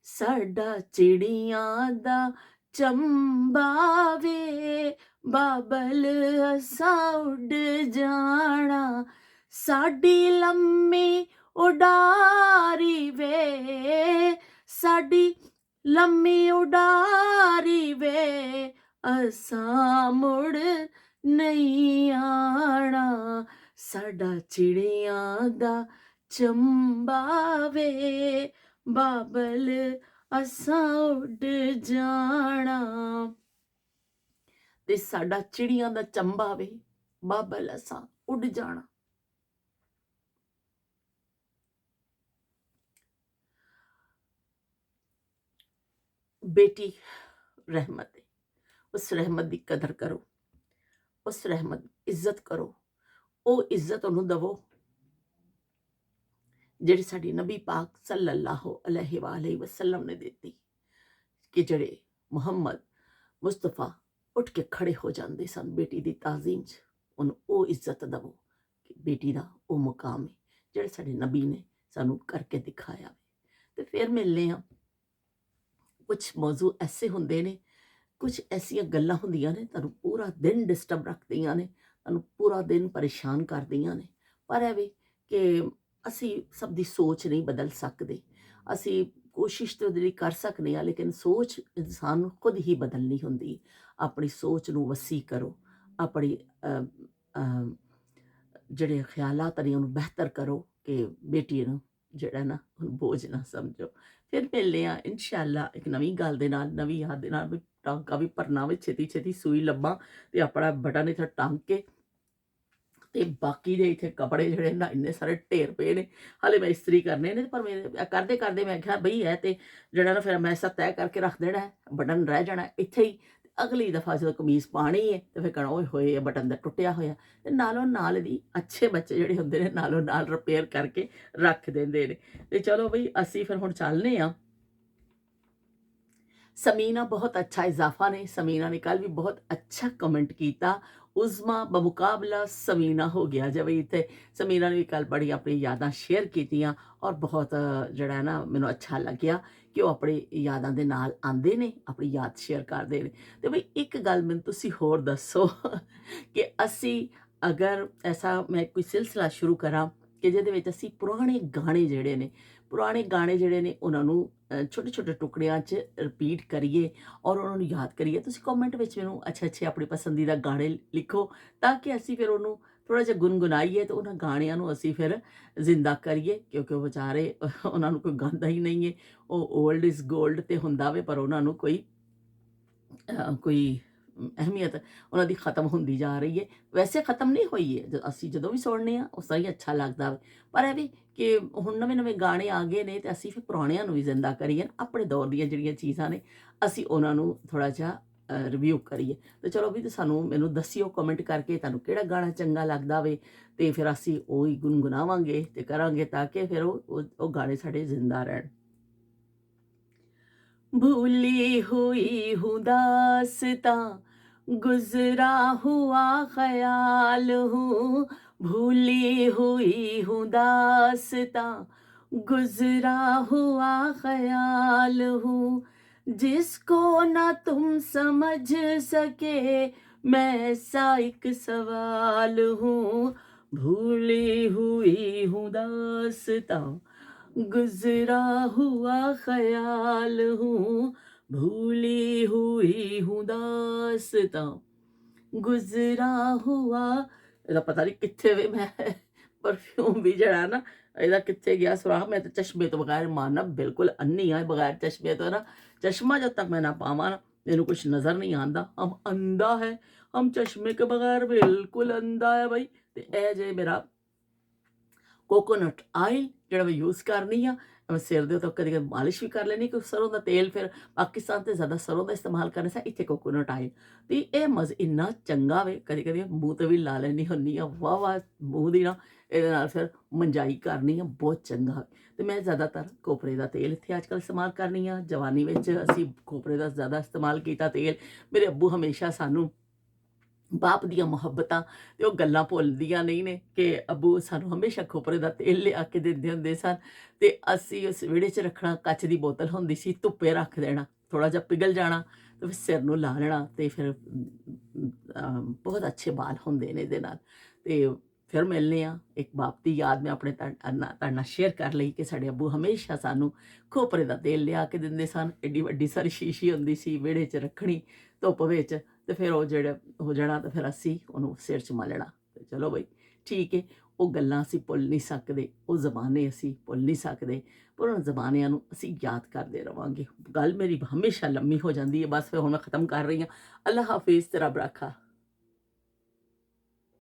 ਸਾਡਾ ਚਿੜੀਆਂ ਦਾ ਚੰਬਾ ਵੇ, ਬਾਬਲ ਅਸਾਂ ਉੱਡ ਜਾਣਾ, ਸਾਡੀ ਲੰਮੀ ਉਡਾਰੀ ਵੇ, ਸਾਡੀ ਲੰਮੀ ਉਡਾਰੀ ਵੇ, ਅਸਾਂ ਮੁੜ ਨਹੀਂ ਆਣਾ, ਸਾਡਾ ਚਿੜੀਆਂ ਦਾ ਚੰਬਾ ਵੇ, ਬਾਬਲ ਅਸਾਂ ਉੱਡ ਜਾਣਾ। ਤੇ ਸਾਡਾ ਚਿੜੀਆਂ ਦਾ ਚੰਬਾ ਵੇ, ਬਾਬਲ ਅਸਾਂ ਉੱਡ ਜਾਣਾ। ਬੇਟੀ ਰਹਿਮਤ ਹੈ, ਉਸ ਰਹਿਮਤ ਦੀ ਕਦਰ ਕਰੋ, ਉਸ ਰਹਿਮਤ ਦੀ ਇੱਜ਼ਤ ਕਰੋ। ਉਹ ਇੱਜ਼ਤ ਉਹਨੂੰ ਦਵੋ ਜਿਹੜੀ ਸਾਡੀ ਨਬੀ ਪਾਕ ਸੱਲੱਲਾਹੁ ਅਲੈਹਿ ਵਸੱਲਮ ਨੇ ਦਿੱਤੀ, ਕਿ ਜਿਹੜੇ ਮੁਹੰਮਦ ਮੁਸਤਫਾ ਉੱਠ ਕੇ ਖੜੇ ਹੋ ਜਾਂਦੇ ਸਨ ਬੇਟੀ ਦੀ ਤਾਜ਼ੀਮ 'ਚ। ਉਹਨੂੰ ਉਹ ਇੱਜ਼ਤ ਦਵੋ ਕਿ ਬੇਟੀ ਦਾ ਉਹ ਮੁਕਾਮ ਹੈ ਜਿਹੜੇ ਸਾਡੇ ਨਬੀ ਨੇ ਸਾਨੂੰ ਕਰਕੇ ਦਿਖਾਇਆ। ਤੇ ਫਿਰ ਮਿਲਨੇ ਆ। ਕੁਛ ਮੌਜੂ ਐਸੇ ਹੁੰਦੇ ਨੇ, ਕੁਛ ਐਸੀਆਂ ਗੱਲਾਂ ਹੁੰਦੀਆਂ ਨੇ ਤੁਹਾਨੂੰ ਪੂਰਾ ਦਿਨ ਡਿਸਟਰਬ ਰੱਖਦੀਆਂ ਨੇ, ਤੁਹਾਨੂੰ ਪੂਰਾ ਦਿਨ ਪਰੇਸ਼ਾਨ ਕਰਦੀਆਂ ਨੇ। ਪਰ ਇਹ ਵੀ ਕਿ ਅਸੀਂ ਸਭ ਦੀ ਸੋਚ ਨਹੀਂ ਬਦਲ ਸਕਦੇ। ਅਸੀਂ ਕੋਸ਼ਿਸ਼ ਤਾਂ ਉਹਦੇ ਲਈ ਕਰ ਸਕਦੇ ਹਾਂ, ਲੇਕਿਨ ਸੋਚ ਇਨਸਾਨ ਨੂੰ ਖੁਦ ਹੀ ਬਦਲਣੀ ਹੁੰਦੀ। ਆਪਣੀ ਸੋਚ ਨੂੰ ਵਸੀ ਕਰੋ, ਆਪਣੀ ਜਿਹੜੇ ਖਿਆਲਾਤ ਨੇ ਉਹਨੂੰ ਬਿਹਤਰ ਕਰੋ ਕਿ ਬੇਟੀ ਨੂੰ ਜਿਹੜਾ ਨਾ ਹੁਣ ਬੋਝ ਨਾ ਸਮਝੋ। ਫਿਰ ਮਿਲਦੇ ਹਾਂ ਇਨਸ਼ਾਅੱਲਾ ਇੱਕ ਨਵੀਂ ਗੱਲ ਦੇ ਨਾਲ, ਨਵੀਂ ਯਾਦ ਦੇ ਨਾਲ। ਵੀ ਟਾਂਕਾ ਵੀ ਭਰਨਾ ਵੇ, ਛੇਤੀ ਛੇਤੀ ਸੂਈ ਲੱਭਾਂ ਤੇ ਆਪਣਾ ਬਟਨ ਇੱਥੇ ਟੰਗ ਕੇ, ਤੇ ਬਾਕੀ ਦੇ ਇੱਥੇ ਕੱਪੜੇ ਜਿਹੜੇ ਨਾ ਇੰਨੇ ਸਾਰੇ ਢੇਰ ਪਏ ਨੇ, ਹਾਲੇ ਮੈਂ ਇਸਤਰੀ ਕਰਨੇ ਨੇ। ਪਰ ਮੇਰੇ ਕਰਦੇ ਕਰਦੇ ਮੈਂ ਕਿਹਾ ਬਈ ਹੈ ਤੇ ਜਿਹੜਾ ਨਾ ਫਿਰ ਮੈਂ ਐਸਾ ਤੈਅ ਕਰਕੇ ਰੱਖ ਦੇਣਾ ਹੈ, ਬਟਨ ਰਹਿ ਜਾਣਾ ਇੱਥੇ ਹੀ। ਅਗਲੀ ਦਫਾ ਜਦੋਂ ਕਮੀਜ਼ ਪਾਣੀ ਹੈ ਤੇ ਫਿਰ ਕਹਿਣਾ ਓਏ ਹੋਏ ਇਹ ਬਟਨ ਦਾ ਟੁੱਟਿਆ ਹੋਇਆ। ਤੇ ਨਾਲੋਂ ਨਾਲ ਦੀ ਅੱਛੇ ਬੱਚੇ ਜਿਹੜੇ ਹੁੰਦੇ ਨੇ ਨਾਲੋਂ ਨਾਲ ਰਿਪੇਅਰ ਕਰਕੇ ਰੱਖ ਦਿੰਦੇ ਨੇ। ਤੇ ਚਲੋ ਬਈ ਅਸੀਂ ਫਿਰ ਹੁਣ ਚੱਲਨੇ ਆ। ਸਮੀਨਾ ਬਹੁਤ ਅੱਛਾ ਇਜ਼ਾਫਾ ਨੇ, ਸਮੀਨਾ ਨੇ ਕੱਲ ਵੀ ਬਹੁਤ ਅੱਛਾ ਕਮੈਂਟ ਕੀਤਾ। ਉਜ਼ਮਾ ਬਮੁਕਾਬਲਾ ਸਮੀਨਾ ਹੋ ਗਿਆ ਜਬ ਇੱਥੇ। ਸਮੀਨਾ ਨੇ ਵੀ ਕੱਲ ਬੜੀ ਆਪਣੀ ਯਾਦਾਂ ਸ਼ੇਅਰ ਕੀਤੀਆਂ, ਔਰ ਬਹੁਤ ਜਿਹੜਾ ਨਾ ਮੈਨੂੰ ਅੱਛਾ ਲੱਗਿਆ ਕਿ ਉਹ ਆਪਣੀ ਯਾਦਾਂ ਦੇ ਨਾਲ ਆਉਂਦੇ ਨੇ, ਆਪਣੀ ਯਾਦ ਸ਼ੇਅਰ ਕਰਦੇ ਨੇ। ਤੇ ਬਈ ਇੱਕ ਗੱਲ ਮੈਨੂੰ ਤੁਸੀਂ ਹੋਰ ਦੱਸੋ ਕਿ ਅਸੀਂ ਅਗਰ ਐਸਾ ਮੈਂ ਕੋਈ ਸਿਲਸਿਲਾ ਸ਼ੁਰੂ ਕਰਾਂ ਕਿ ਜਿਹਦੇ ਵਿੱਚ ਅਸੀਂ ਪੁਰਾਣੇ ਗਾਣੇ ਜਿਹੜੇ ਨੇ, ਪੁਰਾਣੇ ਗਾਣੇ ਜਿਹੜੇ ਨੇ ਉਹਨਾਂ ਨੂੰ ਛੋਟੇ ਛੋਟੇ ਟੁਕੜਿਆਂ 'ਚ ਰਿਪੀਟ ਕਰੀਏ ਔਰ ਉਹਨਾਂ ਨੂੰ ਯਾਦ ਕਰੀਏ। ਤੁਸੀਂ ਕਮੈਂਟ ਵਿੱਚ ਮੈਨੂੰ ਅੱਛੇ ਅੱਛੇ ਆਪਣੀ ਪਸੰਦੀਦਾ ਗਾਣੇ ਲਿਖੋ ਤਾਂ ਕਿ ਅਸੀਂ ਫਿਰ ਉਹਨੂੰ ਥੋੜ੍ਹਾ ਜਿਹਾ ਗੁਣਗੁਣਾਈਏ ਅਤੇ ਉਹਨਾਂ ਗਾਣਿਆਂ ਨੂੰ ਅਸੀਂ ਫਿਰ ਜ਼ਿੰਦਾ ਕਰੀਏ, ਕਿਉਂਕਿ ਉਹ ਵਿਚਾਰੇ ਉਹਨਾਂ ਨੂੰ ਕੋਈ ਗਾਉਂਦਾ ਹੀ ਨਹੀਂ ਹੈ। ਉਹ ਓਲਡ ਇਜ਼ ਗੋਲਡ 'ਤੇ ਹੁੰਦਾ ਵੇ, ਪਰ ਉਹਨਾਂ ਨੂੰ ਕੋਈ ਅਹਿਮੀਅਤ ਉਹਨਾਂ ਦੀ ਖ਼ਤਮ ਹੁੰਦੀ ਜਾ ਰਹੀ ਹੈ। ਵੈਸੇ ਖ਼ਤਮ ਨਹੀਂ ਹੋਈ ਹੈ, ਅਸੀਂ ਜਦੋਂ ਵੀ ਸੁਣਨੇ ਆ ਉਸ ਤਰ੍ਹਾਂ ਹੀ ਅੱਛਾ ਲੱਗਦਾ ਵਾ। ਪਰ ਇਹ ਵੀ ਕਿ ਹੁਣ ਨਵੇਂ ਨਵੇਂ ਗਾਣੇ ਆ ਗਏ ਨੇ ਅਤੇ ਅਸੀਂ ਫਿਰ ਪੁਰਾਣਿਆਂ ਨੂੰ ਵੀ ਜ਼ਿੰਦਾ ਕਰੀਏ, ਆਪਣੇ ਦੌਰ ਦੀਆਂ ਜਿਹੜੀਆਂ ਚੀਜ਼ਾਂ ਨੇ ਅਸੀਂ ਉਹਨਾਂ ਨੂੰ ਥੋੜ੍ਹਾ ਜਿਹਾ ਰਿਵਿਊ ਕਰੀਏ। ਅਤੇ ਚਲੋ ਵੀ ਮੈਨੂੰ ਦੱਸਿਓ ਕਮੈਂਟ ਕਰਕੇ ਤੁਹਾਨੂੰ ਕਿਹੜਾ ਗਾਣਾ ਚੰਗਾ ਲੱਗਦਾ ਵੇ, ਅਤੇ ਫਿਰ ਅਸੀਂ ਉਹ ਹੀ ਗੁਣਗੁਣਾਵਾਂਗੇ ਅਤੇ ਕਰਾਂਗੇ ਤਾਂ ਕਿ ਫਿਰ ਉਹ ਗਾਣੇ ਸਾਡੇ ਜ਼ਿੰਦਾ ਰਹਿਣ। भूली हुई हूँ दास्तां गुजरा हुआ ख्याल हूँ, भूली हुई हूँ दास्तां गुजरा हुआ ख्याल हूँ, जिसको ना तुम समझ सके मैं ऐसा एक सवाल हूँ, भूली हुई हूँ दास्तां गुजरा हुआ ख्याल हूँ, भूली हुई हूँ दास्तां गुजरा हुआ। ਇਹਦਾ ਪਤਾ ਨਹੀਂ ਕਿੱਥੇ ਵੇ ਮੈਂ ਪਰਫਿਊਮ ਵੀ ਜਿਹੜਾ ਨਾ ਇਹਦਾ ਕਿੱਥੇ ਗਿਆ ਸੁਰਾਖ। ਮੈਂ ਤਾਂ ਚਸ਼ਮੇ ਤੋਂ ਬਗੈਰ ਮਾਨਨਾ ਬਿਲਕੁਲ ਅੰਨੀ ਆ, ਬਗੈਰ ਚਸ਼ਮੇ ਤੋਂ ਨਾ ਚਸ਼ਮਾ ਜਦ ਤੱਕ ਮੈਂ ਨਾ ਪਾਵਾਂ ਨਾ ਮੈਨੂੰ ਕੁਛ ਨਜ਼ਰ ਨਹੀਂ ਆਉਂਦਾ। ਹਮ ਅੰਧਾ ਹੈ, ਹਮ ਚਸ਼ਮੇ ਕੇ ਬਗੈਰ ਬਿਲਕੁਲ ਅੰਧਾ ਹੈ ਬਾਈ। ਤੇ ਇਹ ਜੇ ਮੇਰਾ ਕੋਕੋਨਟ ਆਇਲ ਜਿਹੜਾ ਮੈਂ ਯੂਜ਼ ਕਰਨੀ ਆ, ਮੈਂ ਸਿਰ ਦੇ ਉੱਤੇ ਕਦੇ ਕਦੇ ਮਾਲਿਸ਼ ਵੀ ਕਰ ਲੈਣੀ, ਕਿਉਂਕਿ ਸਰੋਂ ਦਾ ਤੇਲ ਫਿਰ ਪਾਕਿਸਤਾਨ 'ਤੇ ਜ਼ਿਆਦਾ ਸਰੋਂ ਦਾ ਇਸਤੇਮਾਲ ਕਰਨੇ ਸਾ, ਇੱਥੇ ਕੋਕੋਨਟ ਆਇਲ ਅਤੇ ਇਹ ਇੰਨਾ ਚੰਗਾ ਵੇ। ਕਦੇ ਕਦੇ ਮੂੰਹ 'ਤੇ ਵੀ ਲਾ ਲੈਂਦੀ ਹੁੰਦੀ ਆ, ਵਾਹ ਵਾਹ ਮੂੰਹ ਦੀ ਨਾ ਇਹਦੇ ਨਾਲ ਫਿਰ ਮੰਜਾਈ ਕਰਨੀ ਆ, ਬਹੁਤ ਚੰਗਾ। ਅਤੇ ਮੈਂ ਜ਼ਿਆਦਾਤਰ ਖੋਪਰੇ ਦਾ ਤੇਲ ਇੱਥੇ ਅੱਜ ਕੱਲ੍ਹ ਇਸਤੇਮਾਲ ਕਰਨੀ ਆ। ਜਵਾਨੀ ਵਿੱਚ ਅਸੀਂ ਖੋਪਰੇ ਦਾ ਜ਼ਿਆਦਾ ਇਸਤੇਮਾਲ ਕੀਤਾ ਤੇਲ। ਮੇਰੇ ਅੱਬੂ ਹਮੇਸ਼ਾ ਸਾਨੂੰ ਬਾਪ ਦੀਆਂ ਮੁਹੱਬਤਾਂ ਅਤੇ ਉਹ ਗੱਲਾਂ ਭੁੱਲਦੀਆਂ ਨਹੀਂ ਨੇ ਕਿ ਅੱਬੂ ਸਾਨੂੰ ਹਮੇਸ਼ਾ ਖੋਪਰੇ ਦਾ ਤੇਲ ਲਿਆ ਕੇ ਦਿੰਦੇ ਹੁੰਦੇ ਸਨ, ਅਤੇ ਅਸੀਂ ਉਸ ਵਿਹੜੇ 'ਚ ਰੱਖਣਾ, ਕੱਚ ਦੀ ਬੋਤਲ ਹੁੰਦੀ ਸੀ, ਧੁੱਪੇ ਰੱਖ ਦੇਣਾ, ਥੋੜ੍ਹਾ ਜਿਹਾ ਪਿਘਲ ਜਾਣਾ ਅਤੇ ਫਿਰ ਸਿਰ ਨੂੰ ਲਾ ਲੈਣਾ, ਅਤੇ ਫਿਰ ਬਹੁਤ ਅੱਛੇ ਬਾਲ ਹੁੰਦੇ ਨੇ ਇਹਦੇ ਨਾਲ। ਅਤੇ ਫਿਰ ਮਿਲਦੇ ਹਾਂ। ਇੱਕ ਬਾਪ ਦੀ ਯਾਦ ਮੈਂ ਆਪਣੇ ਤੁਹਾਡੇ ਨਾਲ ਸ਼ੇਅਰ ਕਰ ਲਈ ਕਿ ਸਾਡੇ ਅੱਬੂ ਹਮੇਸ਼ਾ ਸਾਨੂੰ ਖੋਪਰੇ ਦਾ ਤੇਲ ਲਿਆ ਕੇ ਦਿੰਦੇ ਸਨ। ਐਡੀ ਵੱਡੀ ਸਾਰੀ ਸ਼ੀਸ਼ੀ ਹੁੰਦੀ ਸੀ, ਵਿਹੜੇ 'ਚ ਰੱਖਣੀ ਧੁੱਪ ਵਿੱਚ, ਅਤੇ ਫਿਰ ਉਹ ਜਿਹੜਾ ਹੋ ਜਾਣਾ ਤਾਂ ਫਿਰ ਅਸੀਂ ਉਹਨੂੰ ਸਿਰ 'ਚ ਮਲਣਾ। ਅਤੇ ਚਲੋ ਬਈ ਠੀਕ ਹੈ, ਉਹ ਗੱਲਾਂ ਅਸੀਂ ਭੁੱਲ ਨਹੀਂ ਸਕਦੇ, ਉਹ ਜ਼ਮਾਨੇ ਅਸੀਂ ਭੁੱਲ ਨਹੀਂ ਸਕਦੇ, ਪਰ ਉਹਨਾਂ ਜ਼ਮਾਨਿਆਂ ਨੂੰ ਅਸੀਂ ਯਾਦ ਕਰਦੇ ਰਹਾਂਗੇ। ਗੱਲ ਮੇਰੀ ਹਮੇਸ਼ਾ ਲੰਮੀ ਹੋ ਜਾਂਦੀ ਹੈ, ਬਸ ਫਿਰ ਹੁਣ ਮੈਂ ਖ਼ਤਮ ਕਰ ਰਹੀ ਹਾਂ। ਅੱਲਾ ਹਾਫਿਜ਼, ਤੇਰਾ ਬਰਾਖਾ।